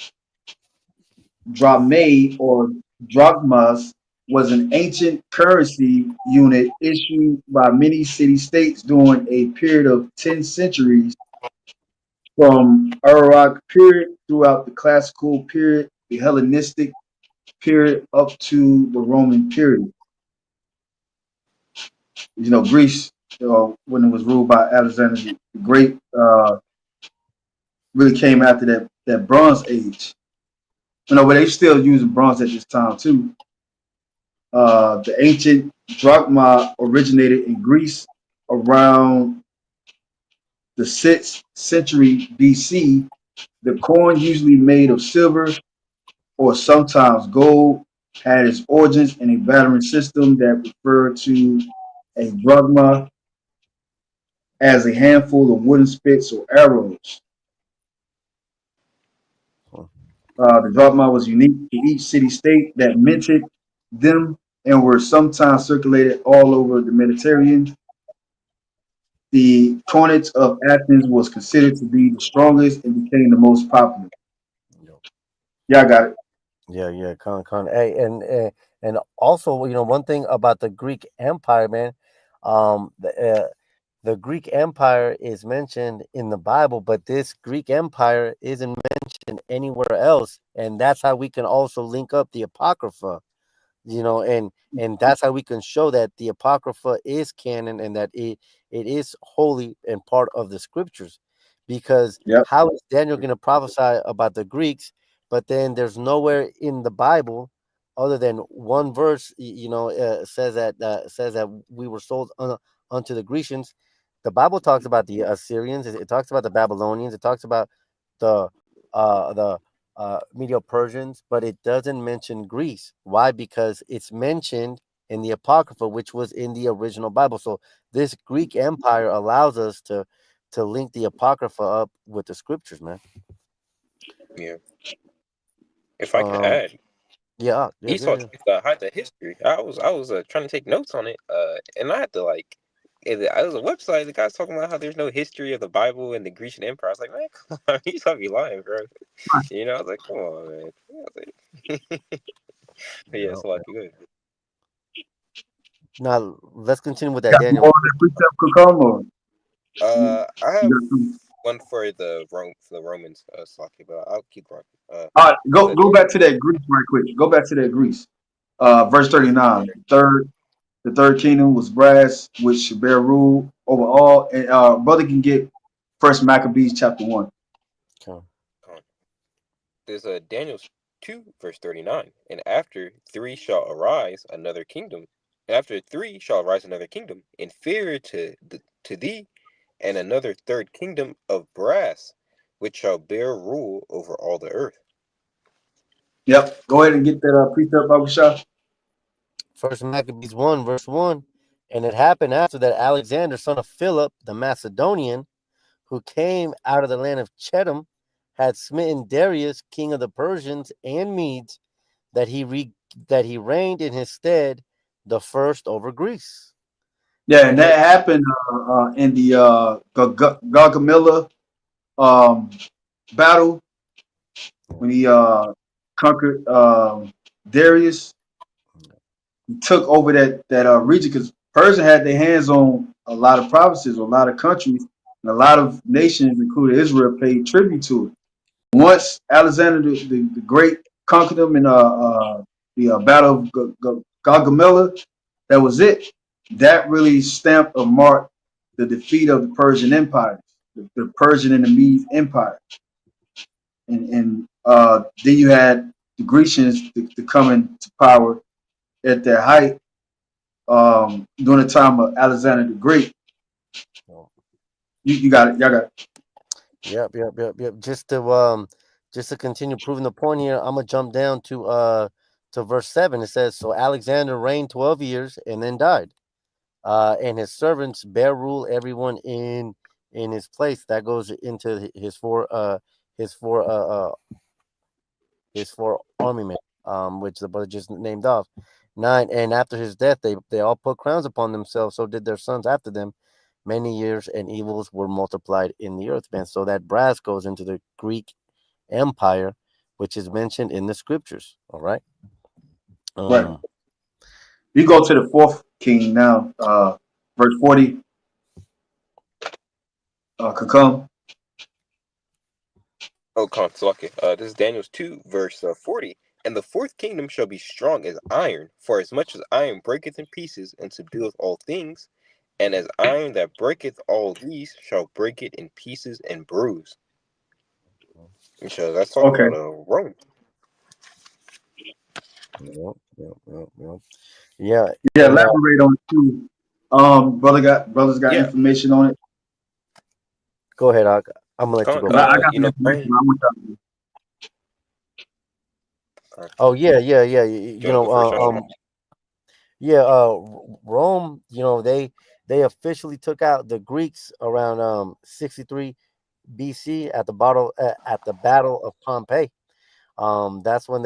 drachmae or drachmas was an ancient currency unit issued by many city states during a period of 10 centuries from Urarok period throughout the classical period, the Hellenistic period up to the Roman period. Greece, when it was ruled by Alexander the Great, really came after that Bronze Age. But they still using bronze at this time too. The ancient drachma originated in Greece around the 6th century BC. The coin, usually made of silver or sometimes gold, had its origins in a battering system that referred to a drachma as a handful of wooden spits or arrows. The drachma was unique to each city state that minted them and were sometimes circulated all over the Mediterranean. The coinage of Athens was considered to be the strongest and became the most popular. Yeah, I got it. yeah, yeah, Hey, and also, one thing about the Greek Empire, man. The Greek Empire is mentioned in the Bible, but this Greek Empire isn't mentioned anywhere else, and that's how we can also link up the Apocrypha, and that's how we can show that the Apocrypha is canon and that it is holy and part of the scriptures. Because Yep. how is Daniel going to prophesy about the Greeks, but then there's nowhere in the Bible other than one verse, says that we were sold unto the Grecians. The Bible talks about the Assyrians, it talks about the Babylonians, it talks about the the Medo Persians, but it doesn't mention Greece. Why? Because it's mentioned in the Apocrypha, which was in the original Bible. So this Greek Empire allows us to link the Apocrypha up with the scriptures, man. Yeah. If I could Um, add, yeah, yeah, Esau good, tried to hide the history. I was trying to take notes on it, and I had to like. I was a website. The guy's talking about how there's no history of the Bible and the Grecian Empire. I was like, man, come on, he's to be lying, bro. You know, I was like, come on, man. I was like, but yeah, yeah. it's a lot good. Now let's continue with that, Got more Daniel. on that precept could come, or you I have got some? one for the Romans, Slocky, but I'll keep going. All right, The go back to that Greece right quick. Go back to that Greece. Verse 39. The third kingdom was brass, which should bear rule over all. And brother can get First Maccabees chapter 1. Okay. There's a Daniel's 2 verse 39, and after three shall arise another kingdom. After three shall arise another kingdom inferior to thee, and another third kingdom of brass, which shall bear rule over all the earth. Yep. Go ahead and get that precept, Baba Shah. First Maccabees 1, verse 1. And it happened after that Alexander, son of Philip the Macedonian, who came out of the land of Chedum, had smitten Darius, king of the Persians and Medes, that he reigned in his stead, the first over Greece. Yeah, and And it that happened in the Gargamella um, battle when he conquered Darius. He took over that region because Persia had their hands on a lot of provinces, a lot of countries, and a lot of nations, including Israel, paid tribute to it. Once Alexander the Great conquered them in the Battle of Gaugamela, that was it. That really stamped or marked the defeat of the Persian Empire, the Persian and the Mede Empire. And then you had the Grecians to come into power at their height during the time of Alexander the Great. You got it. Y'all got it. Yep. Just to continue proving the point here, I'm gonna jump down to verse 7. It says, so Alexander reigned 12 years and then died. And his servants bear rule everyone in his place. That goes into his four army men, which the brother just named off. 9. And after his death, they all put crowns upon themselves. So did their sons after them. Many years and evils were multiplied in the earth, man. So that brass goes into the Greek Empire, which is mentioned in the scriptures. All right. Right. Um. You go to the fourth king now, verse 40. Could come. Oh, Slocky. This is Daniel's 2 verse 40. And the fourth kingdom shall be strong as iron, for as much as iron breaketh in pieces and subdueth all things, and as iron that breaketh all these shall break it in pieces and bruise. So that's talking Okay. about Rome. Yep. Yeah. Yeah, And elaborate on it too. Brothers got Yeah, information on it. go ahead. I'm gonna let you go Cause I first. got the information. Rome. I want y'all Oh yeah. You want to go first, Joshua? Yeah. Rome. They officially took out the Greeks around 63 BC at the Battle of Pompeii. That's when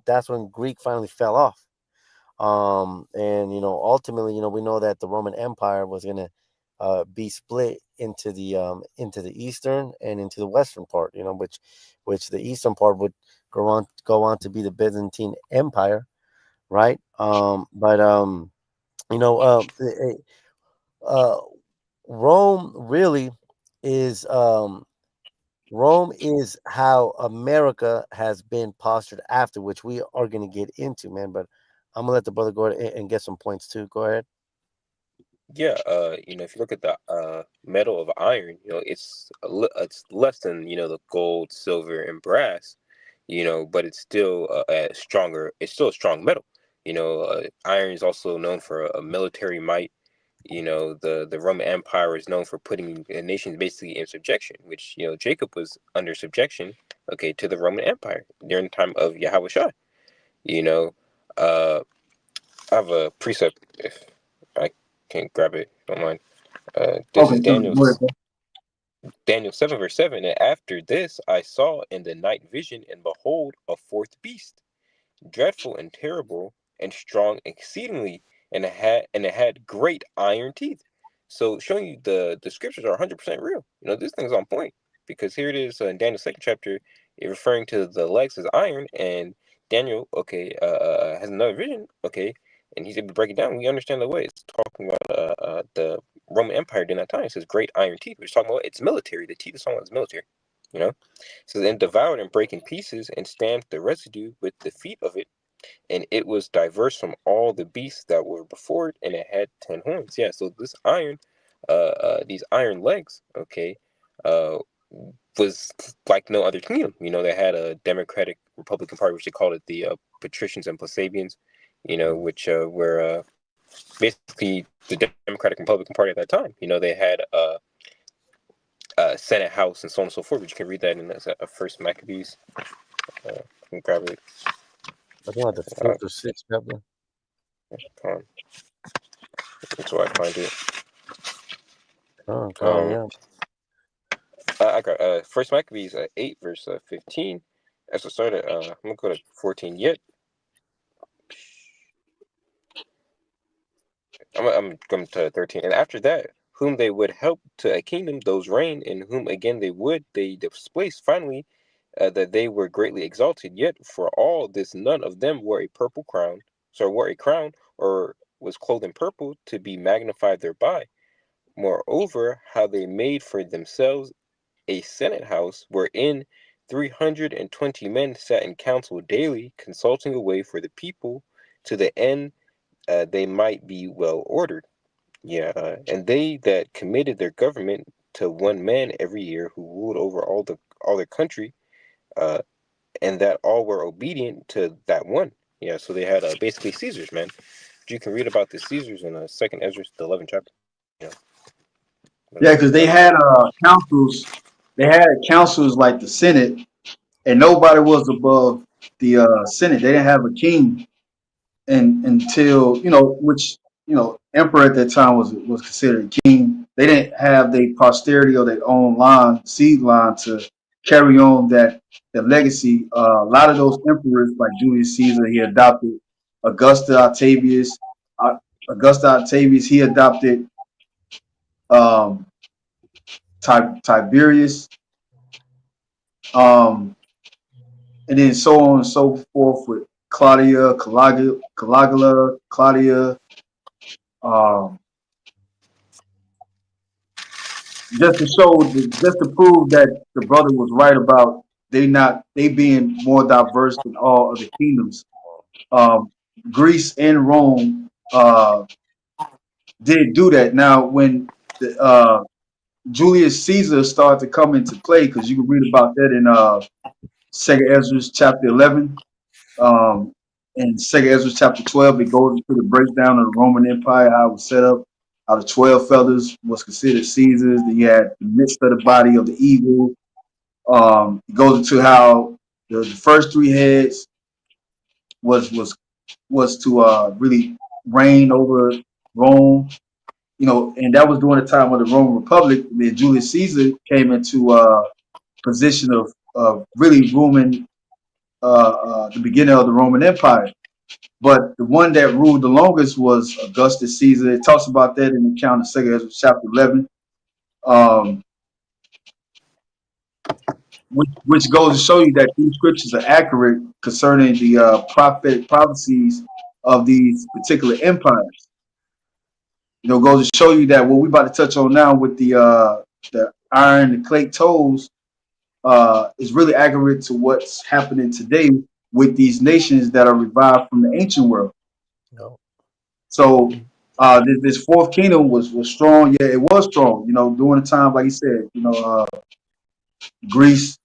that's when Greek finally fell off. And ultimately, we know that the Roman Empire was gonna be split into the eastern and into the western part. Which the eastern part would go on to be the Byzantine Empire, right? But You know, uh, Rome really is Rome is how America has been postured after, which we are going to get into, man. But I'm gonna let the brother go ahead and get some points too. Go ahead. Yeah, if you look at the metal of iron, it's less than the gold, silver, and brass, but it's still a stronger. It's still a strong metal. Iron is also known for a military might. The Roman Empire is known for putting nations basically in subjection, which Jacob was under subjection, okay, to the Roman Empire during the time of Yahushua. You know, uh, I have a precept if I can't grab it. Don't mind. This Okay, is go ahead, bro. Daniel 7 verse 7. And after this I saw in the night vision, and behold, a fourth beast, dreadful and terrible and strong exceedingly, and it had great iron teeth. So showing you the scriptures are 100% real. This thing's on point, because here it is in Daniel's second chapter, referring to the legs as iron, and Daniel, okay, has another vision, okay, and he's able to break it down. We understand the way it's talking about the Roman Empire during that time. It says great iron teeth, which is talking about its military. The teeth is talking about its military. It says, and devoured and break in pieces, and stamped the residue with the feet of it, and it was diverse from all the beasts that were before it, and it had 10 horns. Yeah, so this iron, these iron legs, okay, uh, was like no other kingdom. They had a Democratic Republican Party, which they called it the Patricians and Plebeians, which were basically the Democratic Republican Party at that time. They had Senate, House, and so on and so forth. But you can read that in First Maccabees. Can grab it. I think like the Uh, fifth or sixth chapter. um, until I find it. Oh, Um, yeah. I got First Maccabees 8 verse 15. As I started, I'm gonna go to 14 yet. I'm going to 13. And after that, whom they would help to a kingdom, those reign, and whom again they displaced finally, that they were greatly exalted. Yet for all this, none of them wore a purple crown, so wore a crown, or was clothed in purple, to be magnified thereby. Moreover, how they made for themselves a senate house, wherein 320 men sat in council daily, consulting a way for the people, to the end they might be well ordered. Yeah, and they that committed their government to one man every year, who ruled over all their country, uh, and that all were obedient to that one. Yeah, so they had basically Caesars, man. You can read about the Caesars in Second Ezra, the 11th chapter. Yeah, because they That's had councils. They had councils like the Senate, and nobody was above the Senate. They didn't have a king, and until which emperor at that time was considered king. They didn't have their posterity or their own line, seed line, to carry on that legacy. A lot of those emperors, like Julius Caesar, he adopted Augusta Octavius. Uh, Augusta Octavius, he adopted um, Tiberius, um, and then so on and so forth with Caligula, Claudia. Um, just to prove that the brother was right about they being more diverse than all other kingdoms. Um, Greece and Rome did do that. Now, when Julius Caesar started to come into play, because you can read about that in Second Ezra chapter 11, in Second Ezra chapter 12, it goes into the breakdown of the Roman Empire, how it was set up. How the 12 feathers was considered Caesars. Then you had the midst of the body of the eagle. It goes into how the first three heads was was was to really reign over Rome. And that was during the time of the Roman Republic. Then Julius Caesar came into position of really ruling the beginning of the Roman Empire. But the one that ruled the longest was Augustus Caesar. It talks about that in the account of Second Ezra chapter 11. Um, which goes to show you that these scriptures are accurate concerning the prophetic prophecies of these particular empires. Goes to show you that what we about to touch on now with the iron, the clay toes, is really accurate to what's happening today with these nations that are revived from the ancient world. No. So this fourth kingdom was strong. Yeah, it was strong. During the time, like you said, Greece.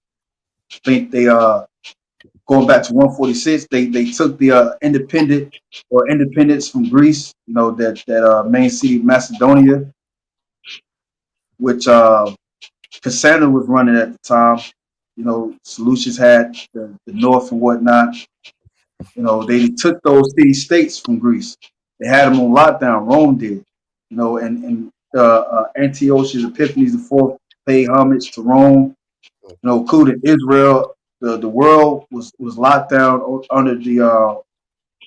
I think they going back to 146. They took the independence from Greece. That main city Macedonia, which Cassandra was running at the time. Seleucus had the north and whatnot. They took those city states from Greece. They had them on lockdown. Rome did. Antiochus Epiphanes the fourth paid homage to Rome. Including Israel. The world was locked down under the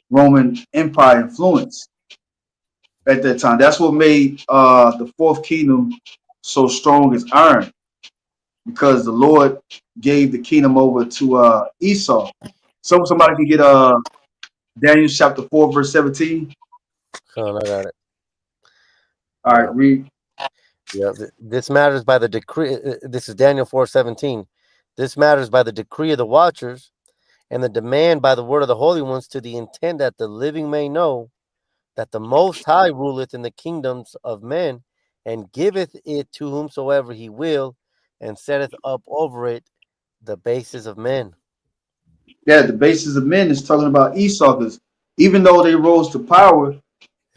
Roman Empire influence at that time. That's what made the fourth kingdom so strong as iron, because the Lord gave the kingdom over to Esau. So somebody can get Daniel chapter 4 verse 17. Con, I got it. All Yeah. right, read. Yeah. This matters by the decree. This is Daniel 4:17. This matters by the decree of the watchers and the demand by the word of the holy ones, to the intent that the living may know that the Most High ruleth in the kingdoms of men, and giveth it to whomsoever he will, and setteth up over it the bases of men. Yeah, the basis of men is talking about Esau, because even though they rose to power,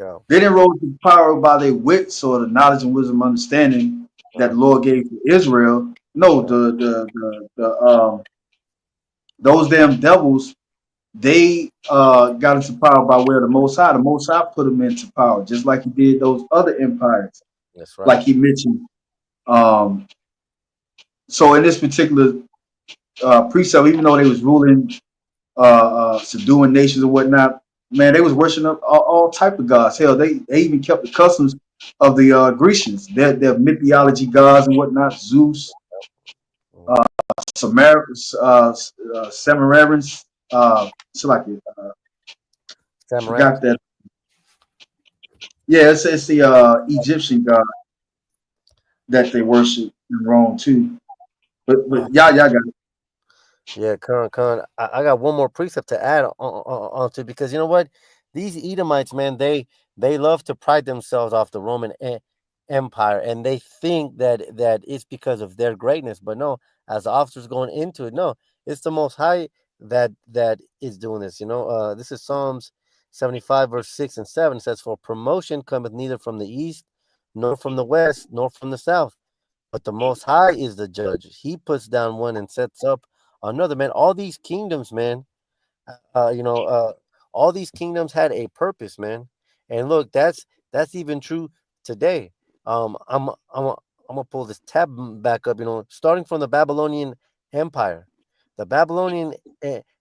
Yeah. they didn't rise to power by their wits or the knowledge and wisdom understanding that the Lord gave to Israel. No, those damn devils, they got into power by way of the Most High. The Most High put them into power, just like he did those other empires, That's right. like he mentioned. Um, so in this particular precept, even though they was ruling, subduing nations and whatnot, man, they was worshiping all type of gods. Hell, they even kept the customs of the Grecians, their mythology gods and whatnot. Zeus, Samaritans, so like it. Samaritans. Forgot that. Yeah, it's the Egyptian god that they worship in Rome too. But y'all got it. Yeah, Con. I got one more precept to add on to, because you know what? These Edomites, man, they love to pride themselves off the Roman Empire, and they think that it's because of their greatness. But no, as the officers going into it, no, it's the Most High that is doing this. This is Psalms 75 verse 6 and 7. It says, "For promotion cometh neither from the east, nor from the west, nor from the south. But the Most High is the judge. He puts down one and sets up another." Man, all these kingdoms, man, uh, you know, uh, all these kingdoms had a purpose, man. And look, that's even true today. I'm gonna pull this tab back up. Starting from the Babylonian Empire, the Babylonian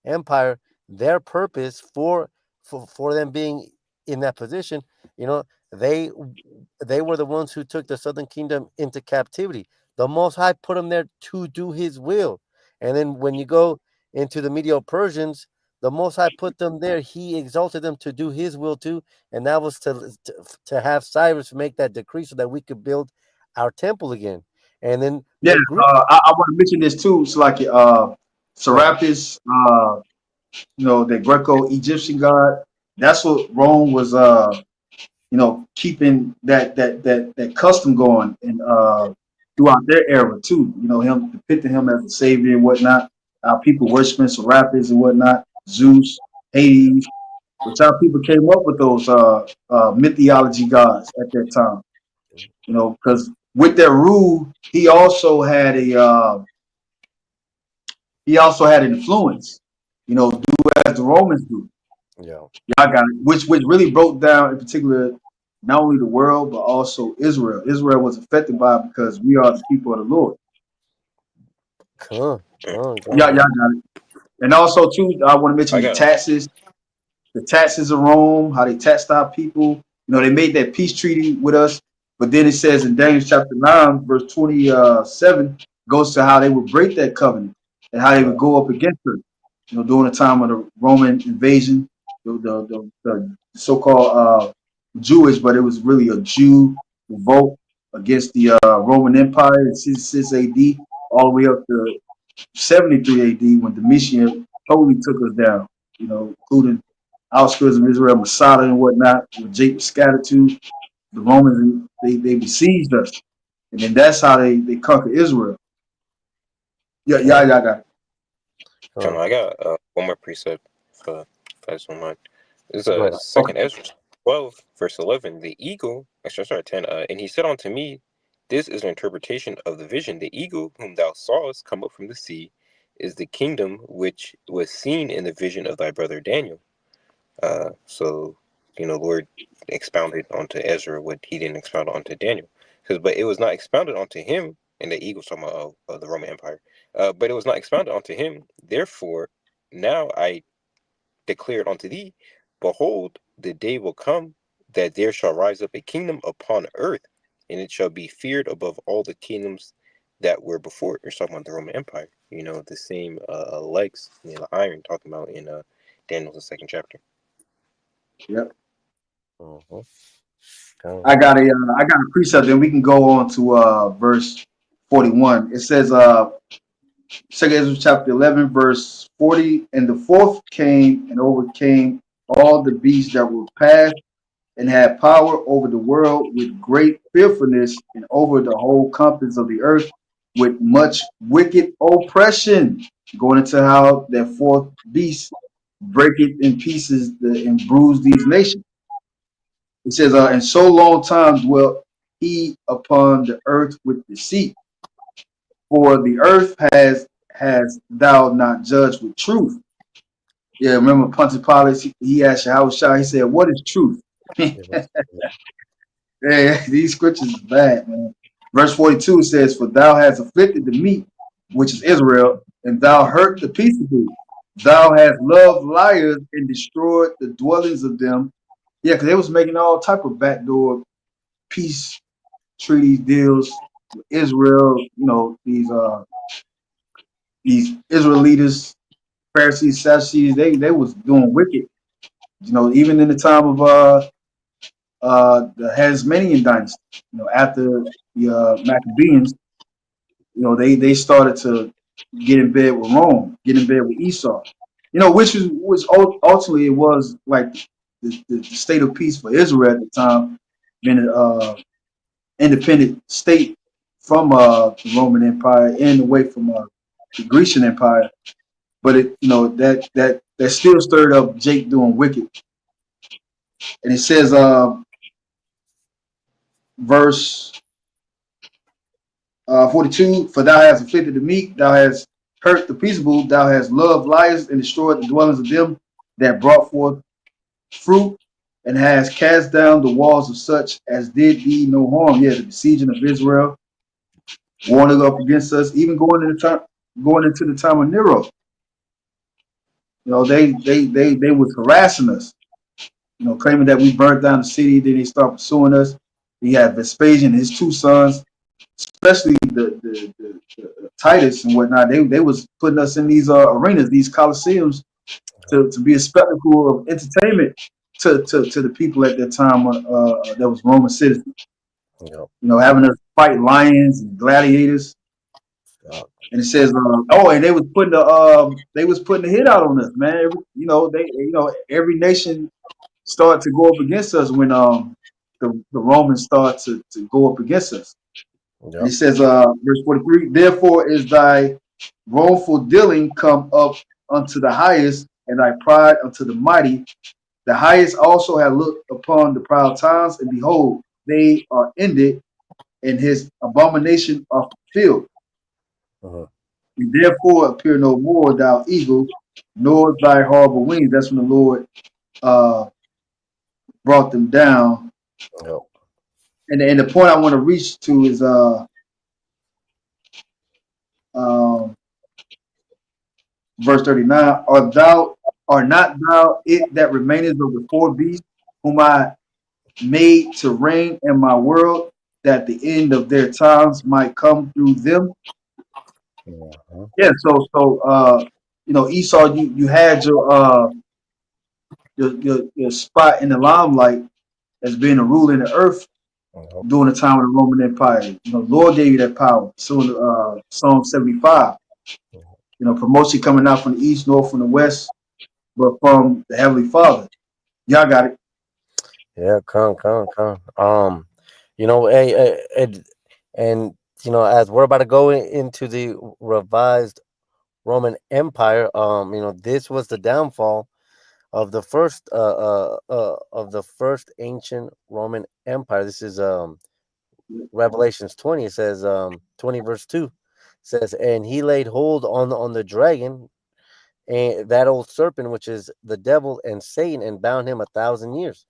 Empire, their purpose for them being in that position, you know, they they were the ones who took the southern kingdom into captivity. The Most High put them there to do His will. And then when you go into the Medo Persians, the Most High put them there. He exalted them to do His will too, and that was to have Cyrus make that decree so that we could build our temple again. And then Yeah, the Greek, I want to mention this too. So like uh, Serapis, the Greco-Egyptian god. That's what Rome was keeping that custom going and throughout their era too. Him depicting him as a savior and whatnot. People worshiping Serapis and whatnot, Zeus, Hades, which how people came up with those mythology gods at that time. Because with their rule, he also had influence. Do as the Romans do. yeah, Y'all got it. Which really broke down in particular not only the world but also Israel. Israel was affected by it because we are the people of the Lord. come, Y'all man. got it. And also too, I want to mention I got him. the taxes of Rome, how they taxed our people. They made that peace treaty with us, but then it says in Daniel chapter 9, verse 27, goes to how they would break that covenant and how they would Right. go up against her. During the time of the Roman invasion, the so-called Jewish, but it was really a Jew revolt against the Roman Empire since AD all the way up to 73 AD when Domitian totally took us down, including outskirts of Israel, Masada and whatnot, where Jake was scattered to. The Romans, they besieged us. And then that's how they conquered Israel. Yeah, got it. I got one more precept for this one mind. This is Go ahead. second Ezra 12, verse 11. The eagle, actually, sorry, 10. And he said unto me, this is an interpretation of the vision. The eagle whom thou sawest come up from the sea is the kingdom which was seen in the vision of thy brother Daniel. So, Lord expounded onto Ezra what he didn't expound onto Daniel. But it was not expounded onto him, and the eagle's talking about the Roman Empire. But it was not expounded onto him. Therefore, now I declared unto thee, behold, the day will come that there shall rise up a kingdom upon earth, and it shall be feared above all the kingdoms that were before it. You're talking about the Roman Empire. The same legs, iron, talking about in Daniel's second chapter. Yep. Mhm. I got a precept. Then we can go on to verse 41. It says, Second Ezra chapter 11, verse 40. And the fourth came and overcame all the beasts that were past, and had power over the world with great fearfulness, and over the whole compass of the earth with much wicked oppression. Going into how that fourth beast break it in pieces and bruise these nations. It says, and so long time dwelt he upon the earth with deceit. For the earth has thou not judged with truth. Yeah, remember Pontius Pilate, he asked Yahushua, he said, what is truth? Yeah, these scriptures is bad, man. Verse 42 says, for thou hast afflicted the meek, which is Israel, and thou hurt the peaceable. Thou hast loved liars and destroyed the dwellings of them. Yeah, because they was making all type of backdoor peace treaties, deals with Israel. These Israel leaders, Pharisees, Sadducees, they was doing wicked. Even in the time of the Hasmonean dynasty. After the Maccabees, they started to get in bed with Rome, get in bed with Esau. Which ultimately it was like the state of peace for Israel at the time, being an independent state from the Roman Empire and away from the Grecian Empire. But that still stirred up Jake doing wicked. And it says, verse 42, for thou hast afflicted the meek, thou hast hurt the peaceable, thou hast loved liars and destroyed the dwellings of them that brought forth fruit, and has cast down the walls of such as did thee no harm. Yeah, the besieging of Israel, warning up against us, even going into the time of Nero. They was harassing us, claiming that we burnt down the city. Then they start pursuing us. We had Vespasian and his two sons, especially the Titus and whatnot. They was putting us in these arenas, these coliseums, to be a spectacle of entertainment to the people at that time that was Roman citizens. Yep. Having us fight lions and gladiators. Yep. And it says, and they was putting the hit out on us, man. Every nation started to go up against us when the Romans start to go up against us. Yep. And it says, verse 43, therefore is thy wrongful dealing come up unto the highest, and thy pride unto the mighty. The highest also have looked upon the proud times, and behold, they are ended, and his abomination are fulfilled. Uh-huh. And therefore appear no more, thou eagle, nor thy horrible wings. That's when the Lord brought them down. Yep. And the point I want to reach to is verse 39, are not thou it that remaineth of the four beasts, whom I made to reign in my world, that the end of their times might come through them? Uh-huh. Yeah, so Esau, you had your spot in the limelight as being a ruler in the earth Mhm. during the time of the Roman Empire. You know, Lord gave you that power. So in Psalm 75, you know, promotion coming out from the east, north, from the west, but from the Heavenly Father. Y'all got it. Yeah, come. And as we're about to go into the revised Roman Empire, this was the downfall of the first ancient Roman Empire. This is Revelations 20. It says 20 verse 2 says, and he laid hold on the dragon, and that old serpent, which is the devil and Satan, and bound him 1,000 years,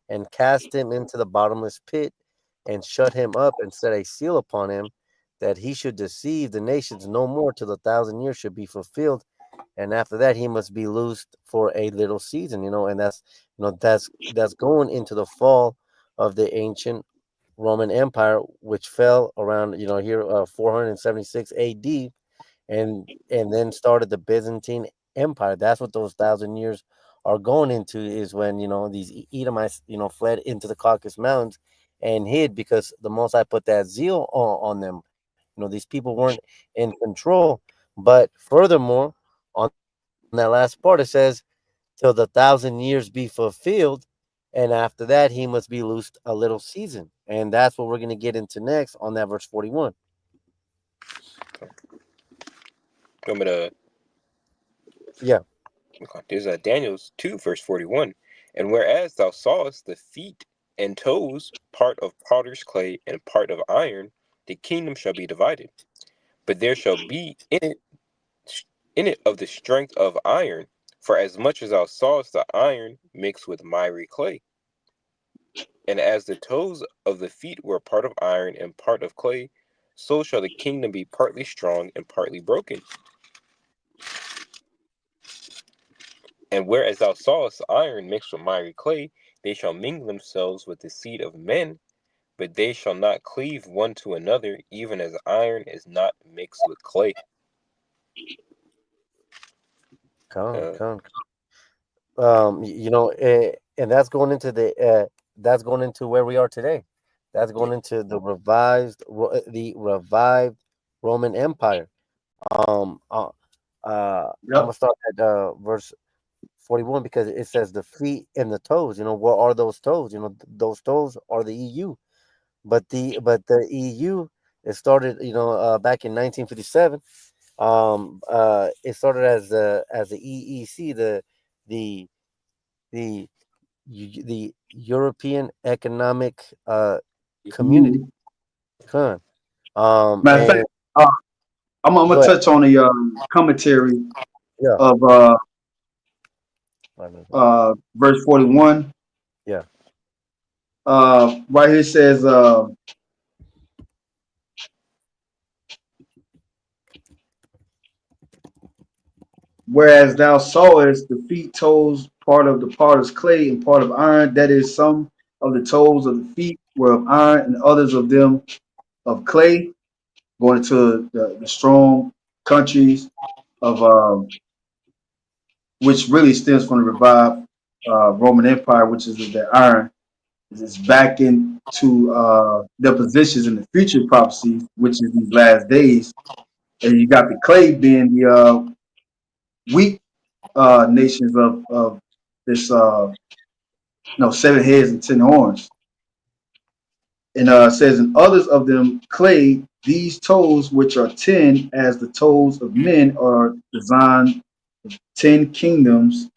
and cast him into the bottomless pit, and shut him up, and set a seal upon him, that he should deceive the nations no more till the 1,000 years should be fulfilled. And after that, he must be loosed for a little season. And that's going into the fall of the ancient Roman Empire, which fell around here 476 A.D. and then started the Byzantine Empire. That's what those 1,000 years are going into, is when these Edomites fled into the Caucasus Mountains and hid, because the Most High put that zeal on them. These people weren't in control. But furthermore, on that last part, it says, till the 1,000 years be fulfilled, and after that he must be loosed a little season. And that's what we're going to get into next on that verse 41. I'm gonna Yeah. okay, there's Daniel's 2 verse 41. And whereas thou sawest the feet and toes, part of potter's clay and part of iron, the kingdom shall be divided. But there shall be in it of the strength of iron, for as much as thou sawest the iron mixed with miry clay. And as the toes of the feet were part of iron and part of clay, so shall the kingdom be partly strong and partly broken. And whereas thou sawest iron mixed with miry clay, they shall mingle themselves with the seed of men, but they shall not cleave one to another, even as iron is not mixed with clay. Come, Uh, come. And that's going into where we are today. That's yeah, going into the revived Roman Empire. I'm gonna Yep. start at verse 41, because it says the feet and the toes. What are those toes? Those toes are the EU. But the EU, it started back in 1957. It started as the EEC, the the the European Economic Community. Mhm. Huh. Matter of fact, And uh, I'm go gonna ahead. touch on the commentary Yeah. of verse 41. Yeah. Right here says, whereas thou sawest the feet, toes, part of the potter's clay and part of iron, that is, some of the toes of the feet were of iron and others of them of clay, going to the strong countries of which really stems from the revived Roman Empire, which is the iron is back into their positions in the future prophecies, which is these last days. And you got the clay being the weak nations of this, 7 heads and 10 horns. And says, and others of them clay, these toes, which are 10, as the toes of men, are designed 10 kingdoms.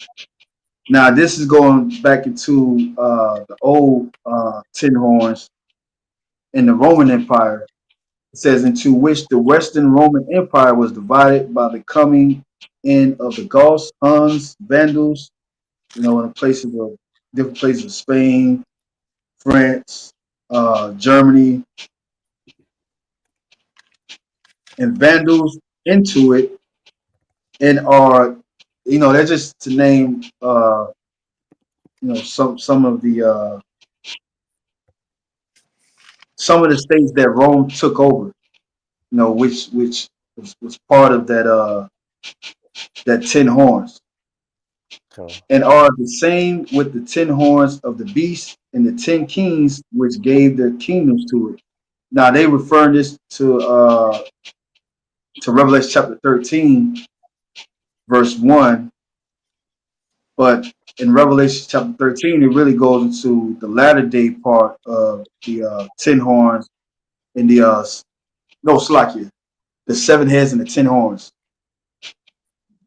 Now, this is going back into the old 10 horns in the Roman Empire. It says, into which the Western Roman Empire was divided by the coming in of the Goths, Huns, Vandals, in places of different places of Spain, France, Germany, and Vandals into it, and are, they're just to name, some of the states that Rome took over, which was part of that 10 horns. So, and are the same with the 10 horns of the beast and the 10 kings which gave their kingdoms to it. Now they refer this to Revelation chapter 13, verse 1, but in Revelation chapter 13, it really goes into the latter day part of the 10 horns and the no Slakia, the 7 heads and the 10 horns,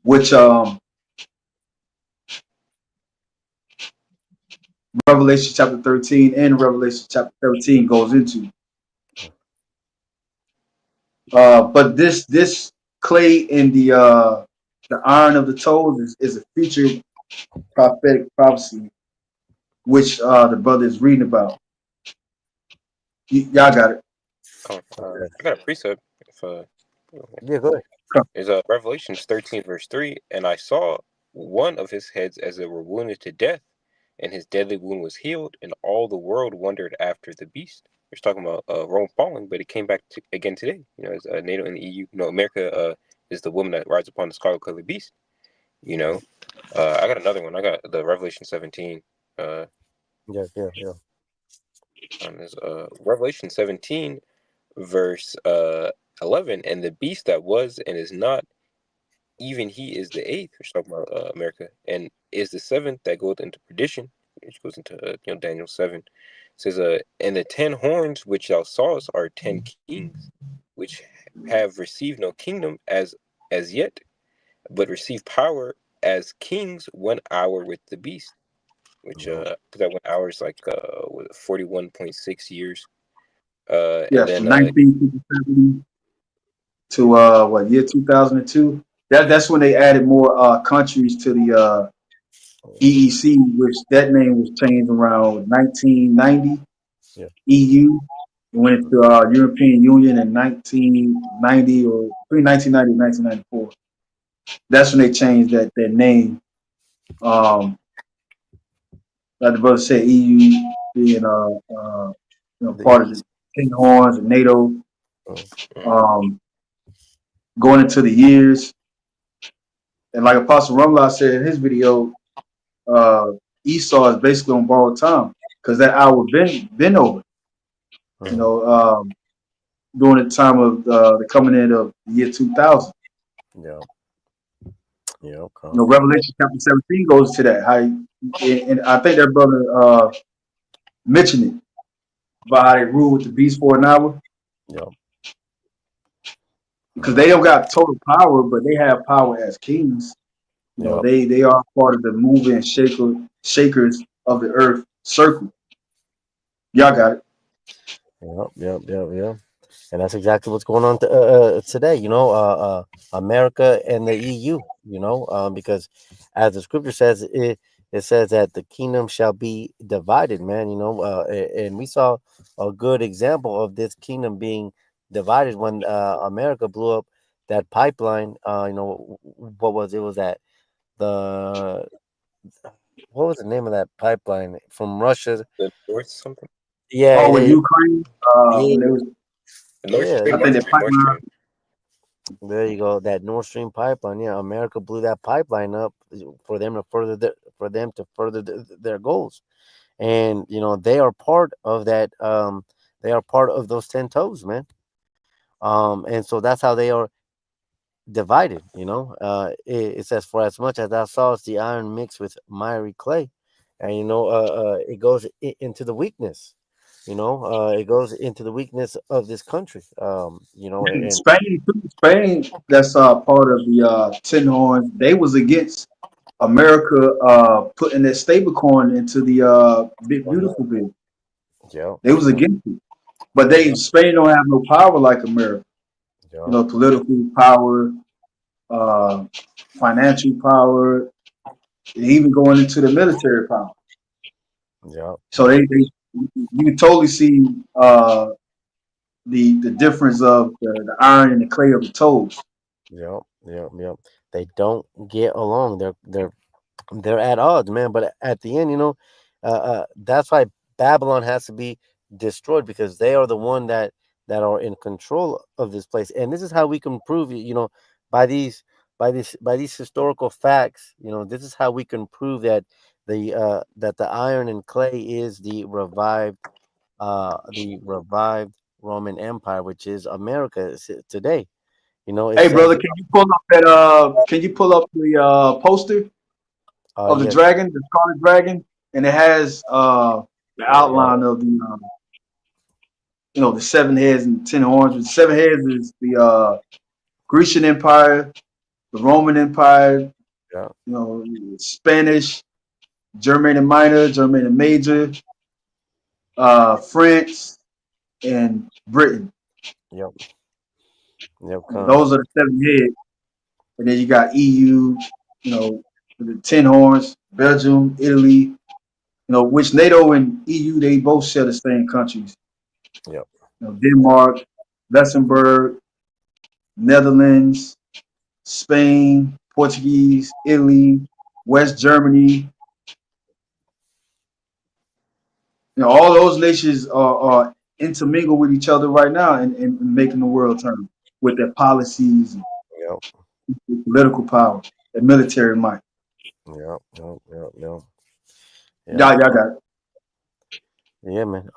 which Revelation chapter 13 and Revelation chapter 13 goes into. But this clay in the iron of the toes is a future prophetic prophecy, which the brother is reading about. Y'all got it. okay. I got a precept. If Yeah, go ahead. is Revelations 13 verse 3, and I saw one of his heads as it were wounded to death, and his deadly wound was healed, and all the world wondered after the beast. We're talking about Rome falling, but it came back again today. As NATO and the EU. America is the woman that rides upon the scarlet colored beast. You know, I got another one. I got the Revelation 17. Yeah, yeah, yeah. There's Revelation 17 verse 11, and the beast that was and is not, even he is the eighth, which talking about America, and is the seventh that goeth into perdition, which goes into Daniel 7. It says, and the 10 horns which thou sawest are 10 kings, which have received no kingdom as yet, but receive power as kings 1 hour with the beast. Which No, that 1 hour is like 41.6 years. And Yeah, then from 1957 to what year 2002. That's when they added more countries to the EEC, which that name was changed around 1990. yeah, EU went into European Union in 1990 or between 1990 and 1994. That's when they changed that name. Like the brother said, EU being the part of the East. 10 horns and NATO. Oh, mm, Um, going into the years, and like Apostle Rumla said in his video, uh, Esau is basically on borrowed time because that hour been over. You mhm. know, during the time of the coming in of the year 2000. Yeah, yeah, Revelation chapter 17 goes to that. And I think that brother mentioned it about how they rule with the beast for an hour yeah, because they don't got total power, but they have power as kings. yeah, They are part of the moving shakers of the earth circle. Y'all got it. yeah, yeah, yeah, yeah. And that's exactly what's going on today. America and the EU. Because as the scripture says, it says that the kingdom shall be divided, man. And we saw a good example of this kingdom being divided when America blew up that pipeline. What was it? Was that the what was the name of that pipeline from Russia? the North something, Yeah, Oh, with yeah, Ukraine, yeah, when they was, the Nord yeah. Stream, I think the Nord pipeline. Stream. There you go. That Nord Stream pipeline. Yeah, America blew that pipeline up for them to further their goals, and they are part of that. They are part of those 10 toes, man. And so that's how they are divided. It says, "For as much as thou sawest the iron mixed with miry clay," and it goes into the weakness. It goes into the weakness of this country. And Spain, that's part of the 10 horns. They was against America putting their stablecoin into the big beautiful bill. yeah, They was yeah, against it, but Spain don't have no power like America. yeah, Political power, uh, financial power, and even going into the military power. yeah, So you can totally see the difference of the iron and the clay of the toes. yeah, yeah, yeah. They don't get along. They're at odds, man. But at the end, that's why Babylon has to be destroyed because they are the one that are in control of this place. And this is how we can prove it, by these by these historical facts, this is how we can prove that the iron and clay is the revived Roman Empire, which is America today. It Hey, says, brother, can you pull up that? Can you pull up the poster of the yes, dragon, the scarlet dragon, and it has the hold on. outline of the the seven heads and 10 horns. The seven heads is the Grecian Empire, the Roman Empire, Yeah, Spanish, Germanic Minor, Germanic Major, France, and Britain. yep, yep, Those are the seven heads. And then you got EU, the 10 horns, Belgium, Italy, which NATO and EU, they both share the same countries. yep, Denmark, Luxembourg, Netherlands, Spain, Portuguese, Italy, West Germany. All those nations are intermingled with each other right now and making the world turn with their policies yep, and political power and military might. yep, yep, yep, yep, yep. Y'all got it. Yeah, man.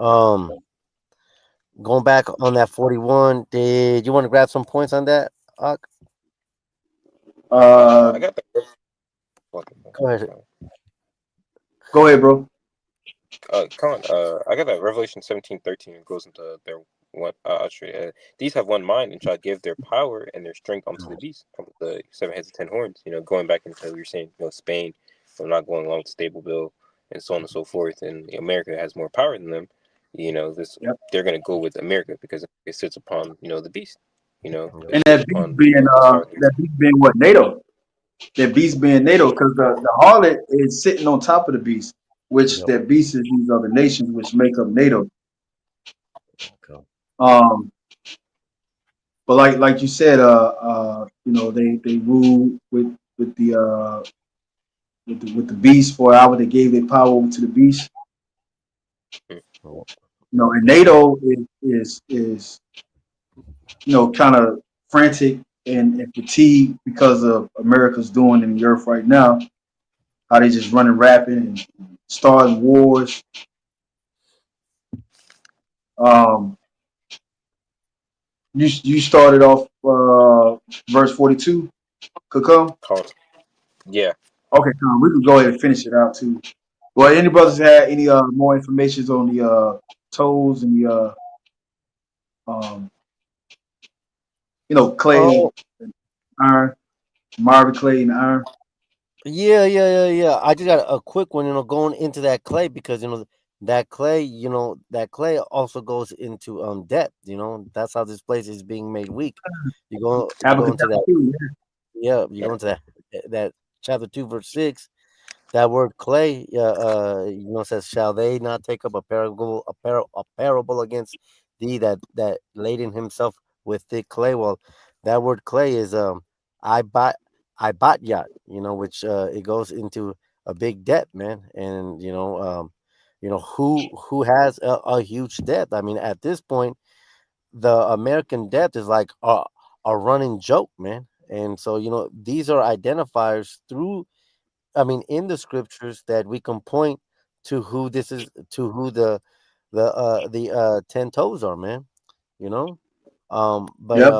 Going back on that 41, did you want to grab some points on that? Uh, I got the. Go ahead. Go ahead, bro. Con, I got that Revelation 17:13 goes into their one. Actually, these have one mind and shall give their power and their strength unto the beast, from the seven heads and 10 horns. Going back into what you're saying, Spain, not going along with the stable bill and so on and so forth, and America has more power than them. This Yep. they're gonna go with America because it sits upon the beast. It And sits upon that beast being what, NATO? That beast being NATO, because the harlot is sitting on top of the beast, which Yep. that beast is these other nations which make up NATO. Okay. But like you said, they rule with the beast for hour. They gave their power over to the beast. Oh, And NATO is kind of frantic and fatigued because of America's doing in the earth right now. How they just running rapid and starting wars. You started off verse 42. Could come. called. Yeah. Okay, Tom. We could go ahead and finish it out too. Well, any brothers had any more information on the toes and the clay, Oh, iron, Marvin clay and iron. yeah. I just got a quick one, going into that clay because that clay also goes into depth. That's how this place is being made weak. You go Habakkuk into chapter that. 2. Yeah, you go into that chapter 2 verse 6. That word clay, says, "Shall they not take up a parable against thee that laden himself with thick clay?" Well, that word clay is I bought which it goes into a big debt, man, and who has a huge debt. I mean, at this point, the American debt is like a running joke, man, and so these are identifiers in the scriptures that we can point to who this is, to who the 10 toes are, man. You know, but Yep.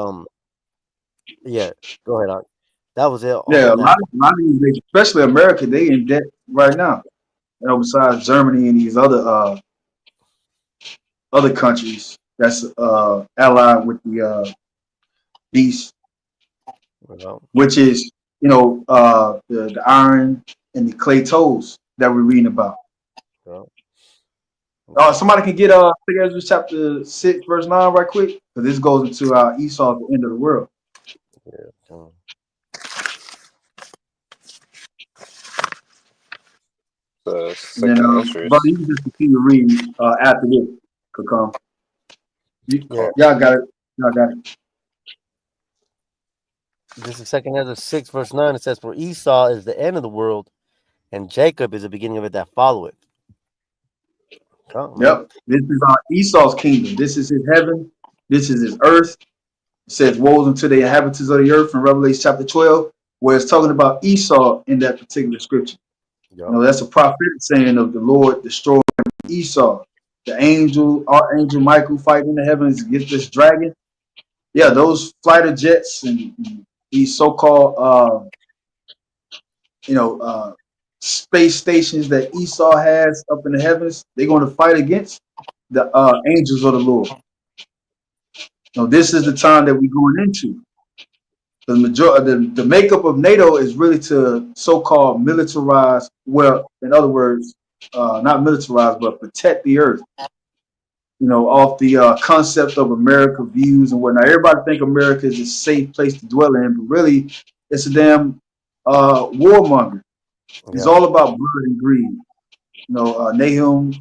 yeah. Go ahead. That was it Yeah, on that. a lot of these nations, especially America, they in debt right now. Besides Germany and these other countries that's allied with the beast, Well, which is the iron and the clay toes that we're reading about. well, okay. Somebody can get Ezra chapter 6 verse 9 right quick, because this goes into Esau, the end of the world. Yeah. The And then, second brother, interest. you can just continue reading after this. Could come. Yeah. Y'all got it. Y'all got it. This is second Ezra 6 verse 9. It says, "For Esau is the end of the world, and Jacob is the beginning of it that followeth." Come, man. Yep. This is Esau's kingdom. This is his heaven. This is his earth. It says, "Woes unto the inhabitants of the earth" in Revelation chapter 12. where it's talking about Esau in that particular scripture. You Yep. know, that's a prophetic saying of the Lord destroying Esau. The angel, Archangel Michael fighting in the heavens against this dragon. Yeah, those fighter jets and these so-called, you know, space stations that Esau has up in the heavens, they're going to fight against the angels of the Lord. So this is the time that we're going into. The makeup of NATO is really to so-called militarize, well, in other words, not militarize, but protect the earth. You know, off the concept of America views and whatnot. Everybody think America is a safe place to dwell in, but really, it's a damn warmonger. It's Yep. all about blood and greed. You know, Nahum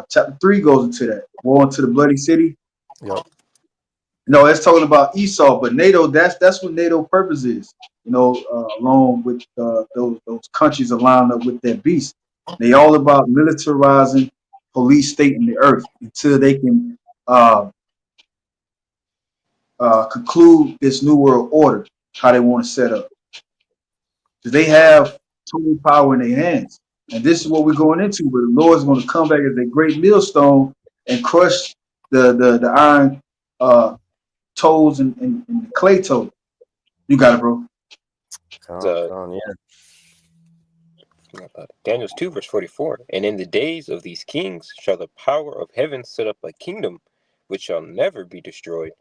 chapter 3 goes into that. War into the bloody city. Yep. No, it's talking about Esau, but NATO. That's what NATO purpose is. You know, along with those countries aligned up with that beast. They all about militarizing police state in the earth until they can uh, conclude this new world order. How they want to set up, because they have total power in their hands, and this is what we're going into. But the Lord's going to come back as a great millstone and crush the iron toes and the clay toes. You got it, bro. Uh, Yeah. Daniel's 2, verse 44. And in the days of these kings shall the power of heaven set up a kingdom which shall never be destroyed,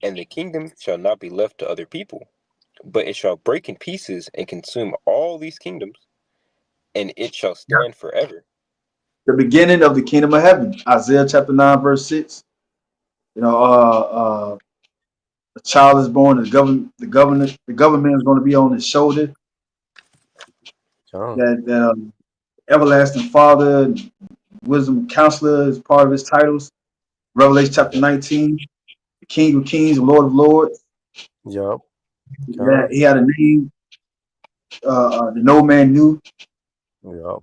and the kingdom shall not be left to other people, but it shall break in pieces and consume all these kingdoms, and it shall stand forever. The beginning of the kingdom of heaven. Isaiah chapter 9, verse 6. You know, a child is born, the government is going to be on his shoulder. John. That everlasting father, wisdom counselor is part of his titles. Revelation chapter 19, the King of Kings, the Lord of Lords. Yep. Yeah, he had a name that no man knew. Yep.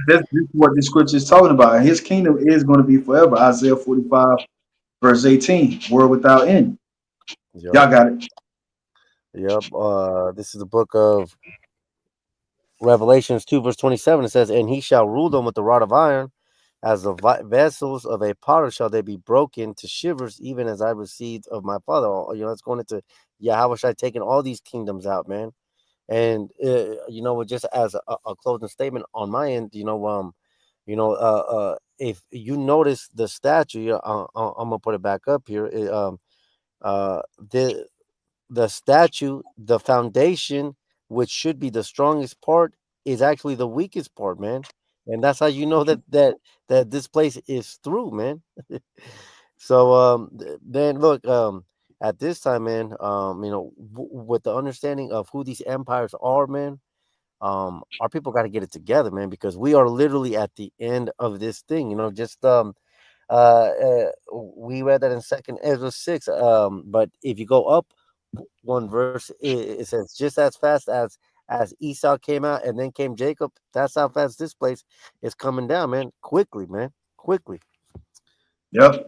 This is what the scripture is talking about. And his kingdom is going to be forever. Isaiah 45, verse 18, world without end. Yep. Y'all got it. Yep. This is the book of Revelations 2, verse 27. It says, and he shall rule them with the rod of iron, as the vessels of a potter shall they be broken to shivers, even as I received of my father. You know, it's going into Yahweh Shai taking all these kingdoms out, man. And you know, just as a closing statement on my end, if you notice the statue, I'm gonna put it back up here. The statue, the foundation, which should be the strongest part, is actually the weakest part, man. And that's how you know that this place is through, man. So then look, at this time, man, with the understanding of who these empires are, man, our people got to get it together, man, because we are literally at the end of this thing. You know, just we read that in Second Ezra 6. But if you go up one verse, it says, just as fast as Esau came out and then came Jacob, that's how fast this place is coming down, man. Quickly, man. Quickly. Yep.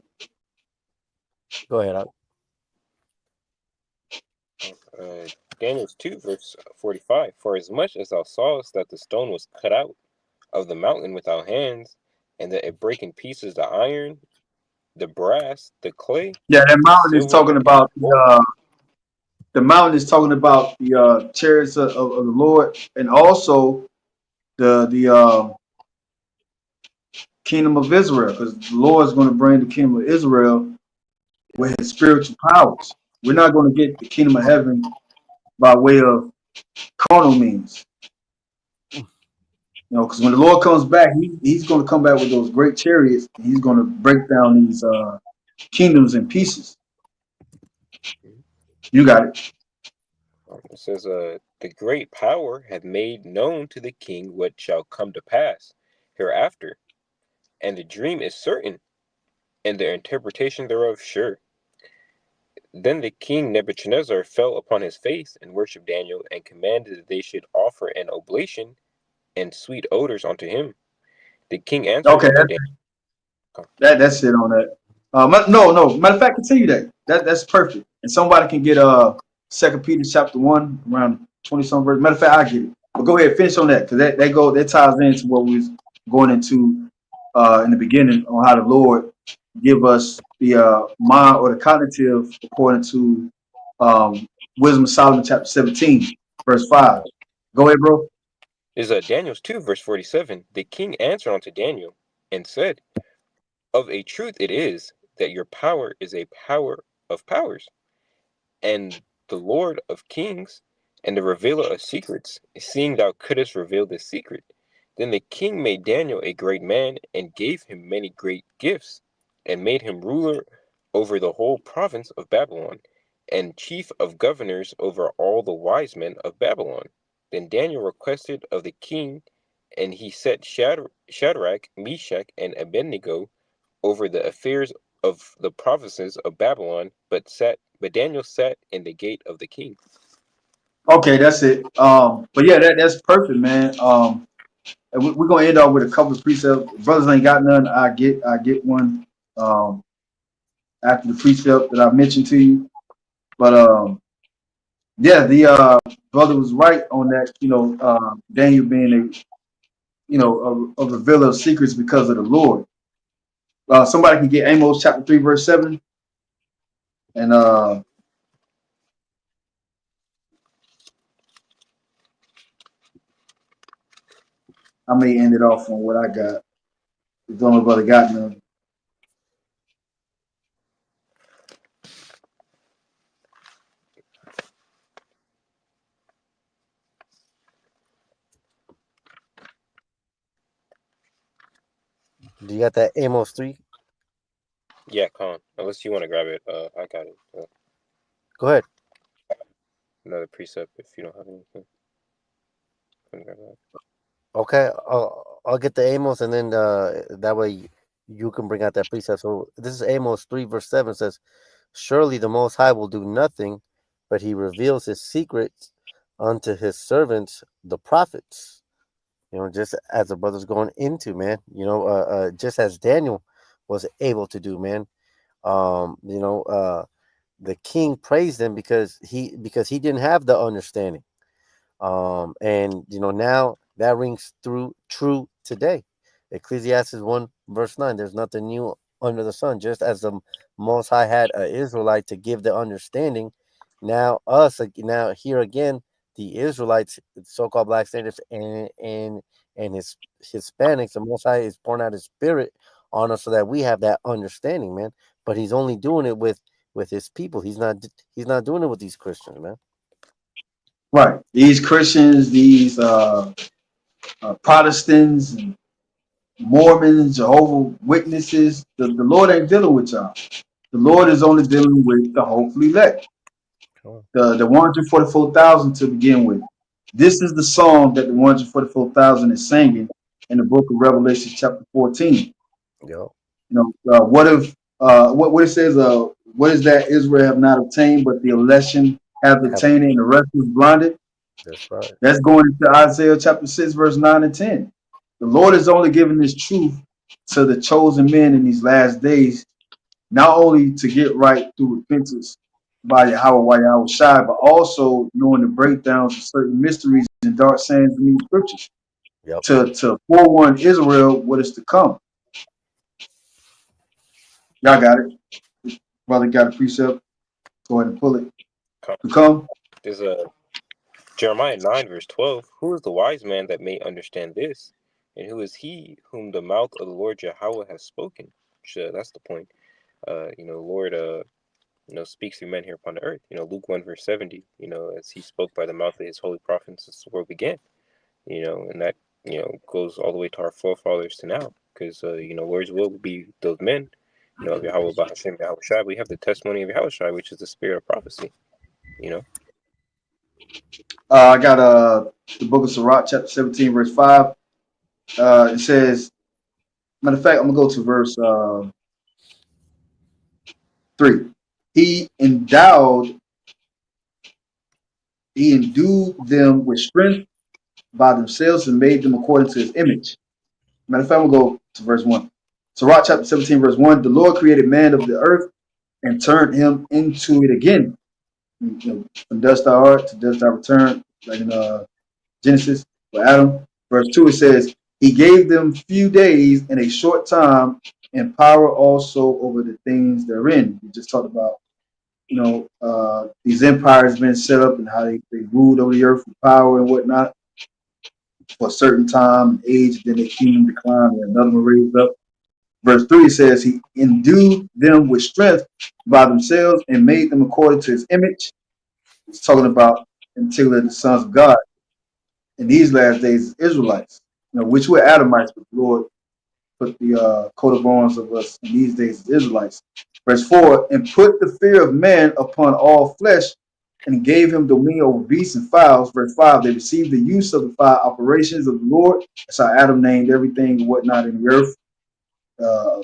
Go ahead. Daniel's 2, verse 45. For as much as thou sawest that the stone was cut out of the mountain without hands, and that it brake in pieces the iron, the brass, the clay, Yeah, that the mountain is silver, talking and about the gold. the mountain is talking about the chariots of the Lord, and also the kingdom of Israel, because the Lord is going to bring the kingdom of Israel with his spiritual powers. We're not going to get the kingdom of heaven by way of carnal means. You know, because when the Lord comes back, he's going to come back with those great chariots. And he's going to break down these kingdoms in pieces. You got it. It says, the great power hath made known to the king what shall come to pass hereafter, and the dream is certain, and the interpretation thereof sure. Then the king Nebuchadnezzar fell upon his face and worshipped Daniel, and commanded that they should offer an oblation and sweet odors unto him. The king answered Okay, unto Daniel. that's it on that. No. Matter of fact, continue that. That's perfect. And somebody can get 2 Peter chapter 1 around 20 some verse. Matter of fact, I get it. But go ahead, finish on that because that ties into what we was going into in the beginning on how the Lord give us the mind or the cognitive according to Wisdom of Solomon chapter 17 verse 5. Go ahead, bro. Is Daniel's 2 verse 47. The king answered unto Daniel and said, of a truth it is that your power is a power of powers, and the Lord of kings, and the revealer of secrets, seeing thou couldst reveal this secret. Then the king made Daniel a great man, and gave him many great gifts, and made him ruler over the whole province of Babylon, and chief of governors over all the wise men of Babylon. Then Daniel requested of the king, and he set Shadrach, Meshach, and Abednego over the affairs of the provinces of Babylon, but Daniel sat in the gate of the king. Okay, that's it. But yeah, that's perfect, man. And we're gonna end up with a couple of precepts. Brothers ain't got none. I get one after the precept that I mentioned to you. But yeah, the brother was right on that. Daniel being a revealer of secrets because of the Lord. Somebody can get Amos chapter 3 verse 7, and I may end it off on what I got. If the only brother got none. Do you got that Amos 3? Yeah, Con. Unless you want to grab it, I got it. Go ahead. Another precept if you don't have anything. Can grab that. Okay, I'll get the Amos, and then that way you can bring out that precept. So this is Amos 3 verse 7 says, "Surely the Most High will do nothing, but He reveals His secrets unto His servants, the prophets." Just as the brother's going into, man. Just as Daniel was able to do, man. Um, you know, uh, the king praised him because he didn't have the understanding. And now that rings through true today. Ecclesiastes 1 verse 9. There's nothing new under the sun. Just as the Most High had an Israelite to give the understanding, now here again, the Israelites, so-called black status, and his Hispanics, the Most High is pouring out His Spirit on us so that we have that understanding, man. But He's only doing it with His people. He's not doing it with these Christians, man. Right. These Christians, these Protestants, and Mormons, Jehovah Witnesses, the Lord ain't dealing with y'all. The Lord is only dealing with the hopefully elect, Cool. the 144,000 to begin with. This is the song that the 144,000 is singing in the book of Revelation, chapter 14. Yo, What if what it says? What is that Israel have not obtained, but the election have have obtained it, and the rest was blinded? that's right. That's going into Isaiah chapter 6, verse 9 and 10. The Lord is only giving this truth to the chosen men in these last days, not only to get right through repentance by Yahweh Shai, but also knowing the breakdowns of certain mysteries and dark sayings in these scriptures Yep. to forewarn Israel what is to come. Y'all got it. Brother got a precept. Go ahead and pull it. To come. There's Jeremiah 9 verse 12. Who is the wise man that may understand this? And who is he whom the mouth of the Lord Yahweh has spoken? Sure, that's the point. Lord, speaks through men here upon the earth. Luke 1 verse 70. As He spoke by the mouth of His holy prophets since the world began. And that goes all the way to our forefathers to now, because Lord's will be those men. Of Yahweh Bahashem Yahweh Shai. We have the testimony of Yahweh Shai, which is the spirit of prophecy. I got the book of Sirach, chapter 17, verse 5. It says, matter of fact, I'm gonna go to verse 3. He endued them with strength by themselves and made them according to His image. Matter of fact, I'm gonna go to verse 1. Sirach chapter 17, verse 1. The Lord created man of the earth and turned him into it again. You know, from dust thou art, to dust thou return, like in Genesis for Adam. Verse 2, it says, he gave them few days and a short time, and power also over the things therein. We just talked about, these empires been set up and how they ruled over the earth with power and whatnot for a certain time and age. Then their kingdom declined and another one raised up. Verse 3 says, he endued them with strength by themselves and made them according to his image. It's talking about, in particular, the sons of God in these last days, Israelites, which were Adamites, but the Lord put the coat of arms of us in these days as Israelites. Verse 4, and put the fear of man upon all flesh, and gave him dominion over beasts and fowls. Verse 5, they received the use of the five operations of the Lord. That's how Adam named everything and whatnot in the earth,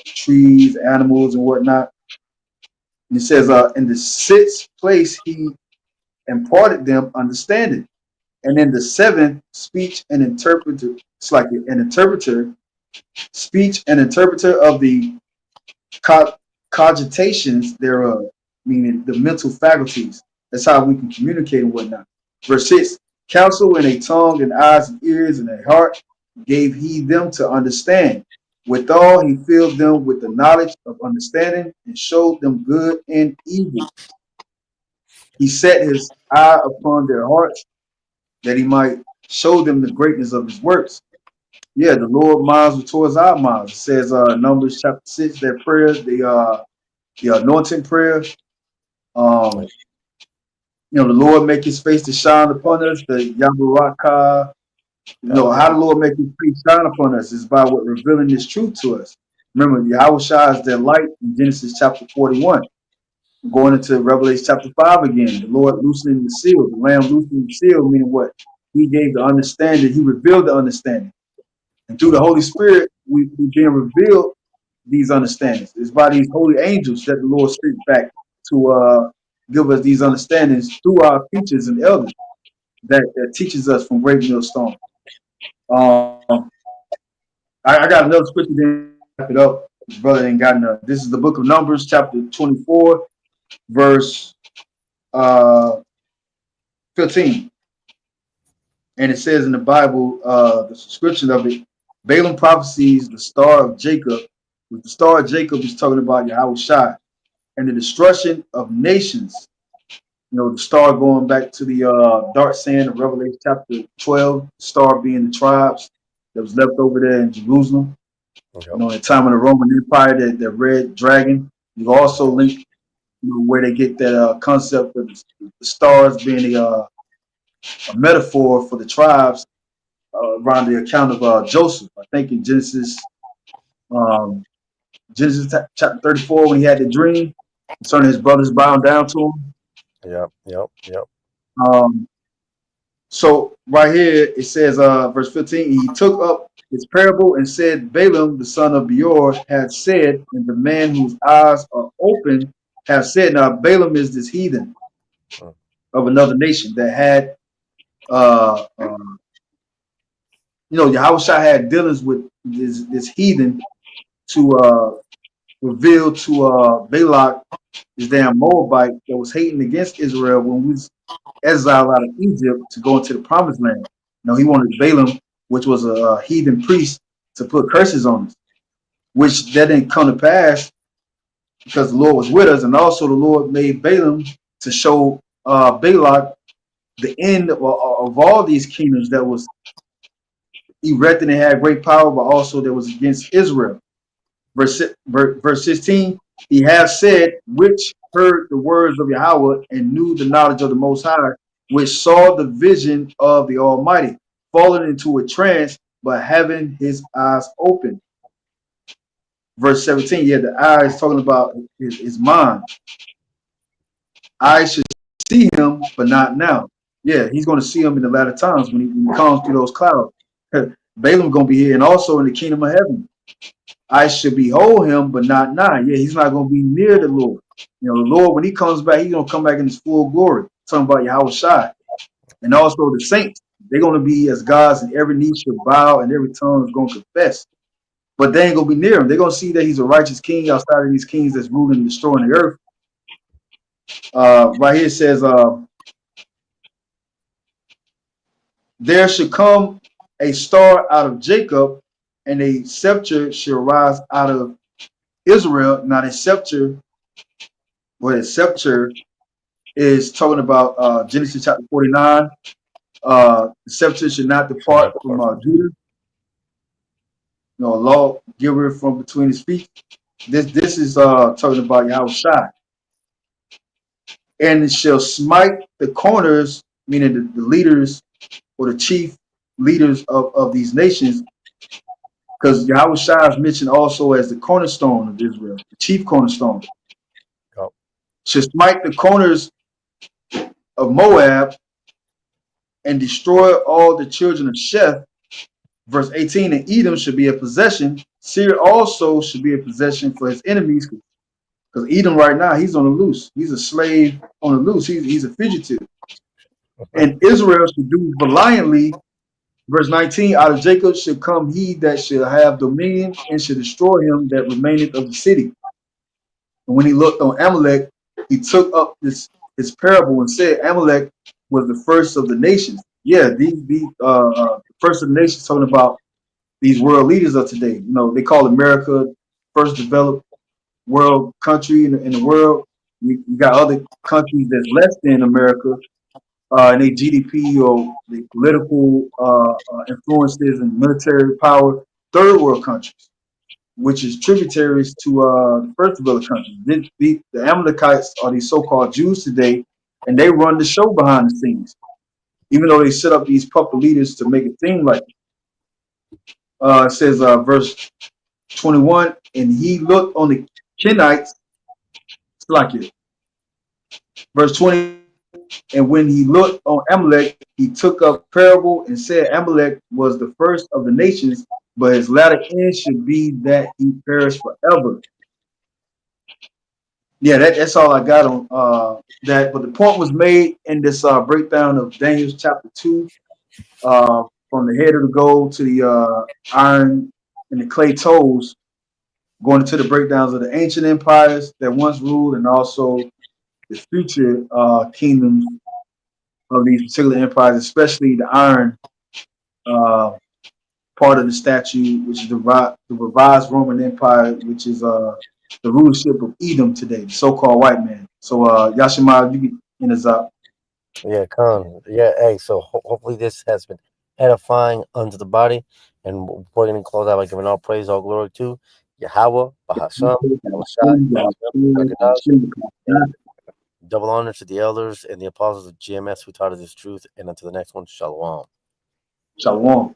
trees, animals, and whatnot. And it says, in the sixth place, he imparted them understanding. And in the seventh, speech and interpreter, it's like an interpreter, speech and interpreter of the cogitations thereof, meaning the mental faculties. That's how we can communicate and whatnot. Verse 6, counsel in a tongue and eyes and ears and a heart gave he them to understand. Withal, he filled them with the knowledge of understanding and showed them good and evil. He set his eye upon their hearts that he might show them the greatness of his works. Yeah, the Lord minds were towards our minds. It says Numbers chapter 6, that prayer, the anointing prayer. Um, the Lord make his face to shine upon us, the Yabaraka. How the Lord make his face shine upon us is by what revealing this truth to us. Remember, Yahweh Shai is their light in Genesis chapter 41. Going into Revelation chapter 5 again, the Lord loosening the seal, the Lamb loosening the seal, meaning what? He gave the understanding, he revealed the understanding. And through the Holy Spirit, we being revealed these understandings. It's by these holy angels that the Lord speaks back to give us these understandings through our teachers and elders that teaches us from great millstone. Um, I got another scripture to wrap it up. His brother ain't got enough. This is the book of Numbers, chapter 24, verse 15. And it says in the Bible, the description of it, Balaam prophesies the star of Jacob. With the star of Jacob, he's talking about Yahweh Shai and the destruction of nations. The star going back to the dark sand of Revelation chapter 12, the star being the tribes that was left over there in Jerusalem. Yep. At the time of the Roman Empire, the red dragon. You also link where they get that concept of the stars being a metaphor for the tribes around the account of Joseph. I think in Genesis chapter 34, when he had the dream concerning his brothers bowing down to him. Yep. So right here it says, verse 15, he took up his parable and said, Balaam, the son of Beor, had said, and the man whose eyes are open have said. Now Balaam is this heathen of another nation that had, Yahweh Shai had dealings with this heathen to reveal to Balak, this damn Moabite that was hating against Israel when we was exiled out of Egypt to go into the promised land. He wanted Balaam, which was a heathen priest, to put curses on us, which that didn't come to pass because the Lord was with us. And also the Lord made Balaam to show Balak the end of all these kingdoms that was erected and had great power, but also that was against Israel. Verse 16, he has said, which heard the words of Yahweh and knew the knowledge of the Most High, which saw the vision of the Almighty, falling into a trance, but having his eyes open. Verse 17, yeah, the eyes talking about his mind. I should see him, but not now. Yeah, he's going to see him in the latter times when he comes through those clouds. Balaam going to be here, and also in the kingdom of heaven. I should behold him, but not now. Yeah, he's not going to be near the Lord. The Lord, when he comes back, he's going to come back in his full glory. Talking about Yahweh Shai. And also the saints, they're going to be as gods, and every knee shall bow, and every tongue is going to confess. But they ain't going to be near him. They're going to see that he's a righteous king outside of these kings that's ruling and destroying the earth. Right here it says, there should come a star out of Jacob, and a scepter shall rise out of Israel. Now, the scepter, well, the scepter is talking about Genesis chapter 49. The scepter should not Should depart not from depart from Judah. Judah, law giver from between his feet. This is talking about Yahweh Shai. And it shall smite the corners, meaning the leaders or the chief leaders of these nations, because Yahweh Shai is mentioned also as the cornerstone of Israel, the chief cornerstone. Oh, Shall smite the corners of Moab and destroy all the children of Sheth. Verse 18, and Edom should be a possession. Seir also should be a possession for his enemies, because Edom right now, he's on the loose. He's a slave on the loose. He's a fugitive. And Israel should do valiantly. Verse 19, out of Jacob should come he that shall have dominion, and shall destroy him that remaineth of the city. And when he looked on Amalek, he took up his parable and said, Amalek was the first of the nations. Yeah, these first of the nations, talking about these world leaders of today. They call America first developed world country in the world. You got other countries that's less than America, and their GDP or the political influences and military power, third world countries, which is tributaries to the first developed countries. The Amalekites are these so-called Jews today, and they run the show behind the scenes, even though they set up these puppet leaders to make it seem like it says, verse 21, and he looked on the Kenites, it's like it. Verse 20, and when he looked on Amalek, he took up parable and said, Amalek was the first of the nations, but his latter end should be that he perish forever. Yeah, that's all I got on that. But the point was made in this breakdown of Daniel chapter 2, from the head of the gold to the iron and the clay toes, going into the breakdowns of the ancient empires that once ruled, and also the future kingdoms of these particular empires, especially the iron part of the statue, which is the revised Roman Empire, which is the rulership of Edom today, the so-called white man. So, Yashima, you can end us up. yeah, Khan. Yeah, hey, so hopefully this has been edifying unto the body. And we're going to close out by giving all praise, all glory to Yahweh, Bahasham, Yahweh Shai, Barakadosh, and double honor to the elders and the apostles of GMS who taught us this truth. And until the next one, Shalom. Shalom.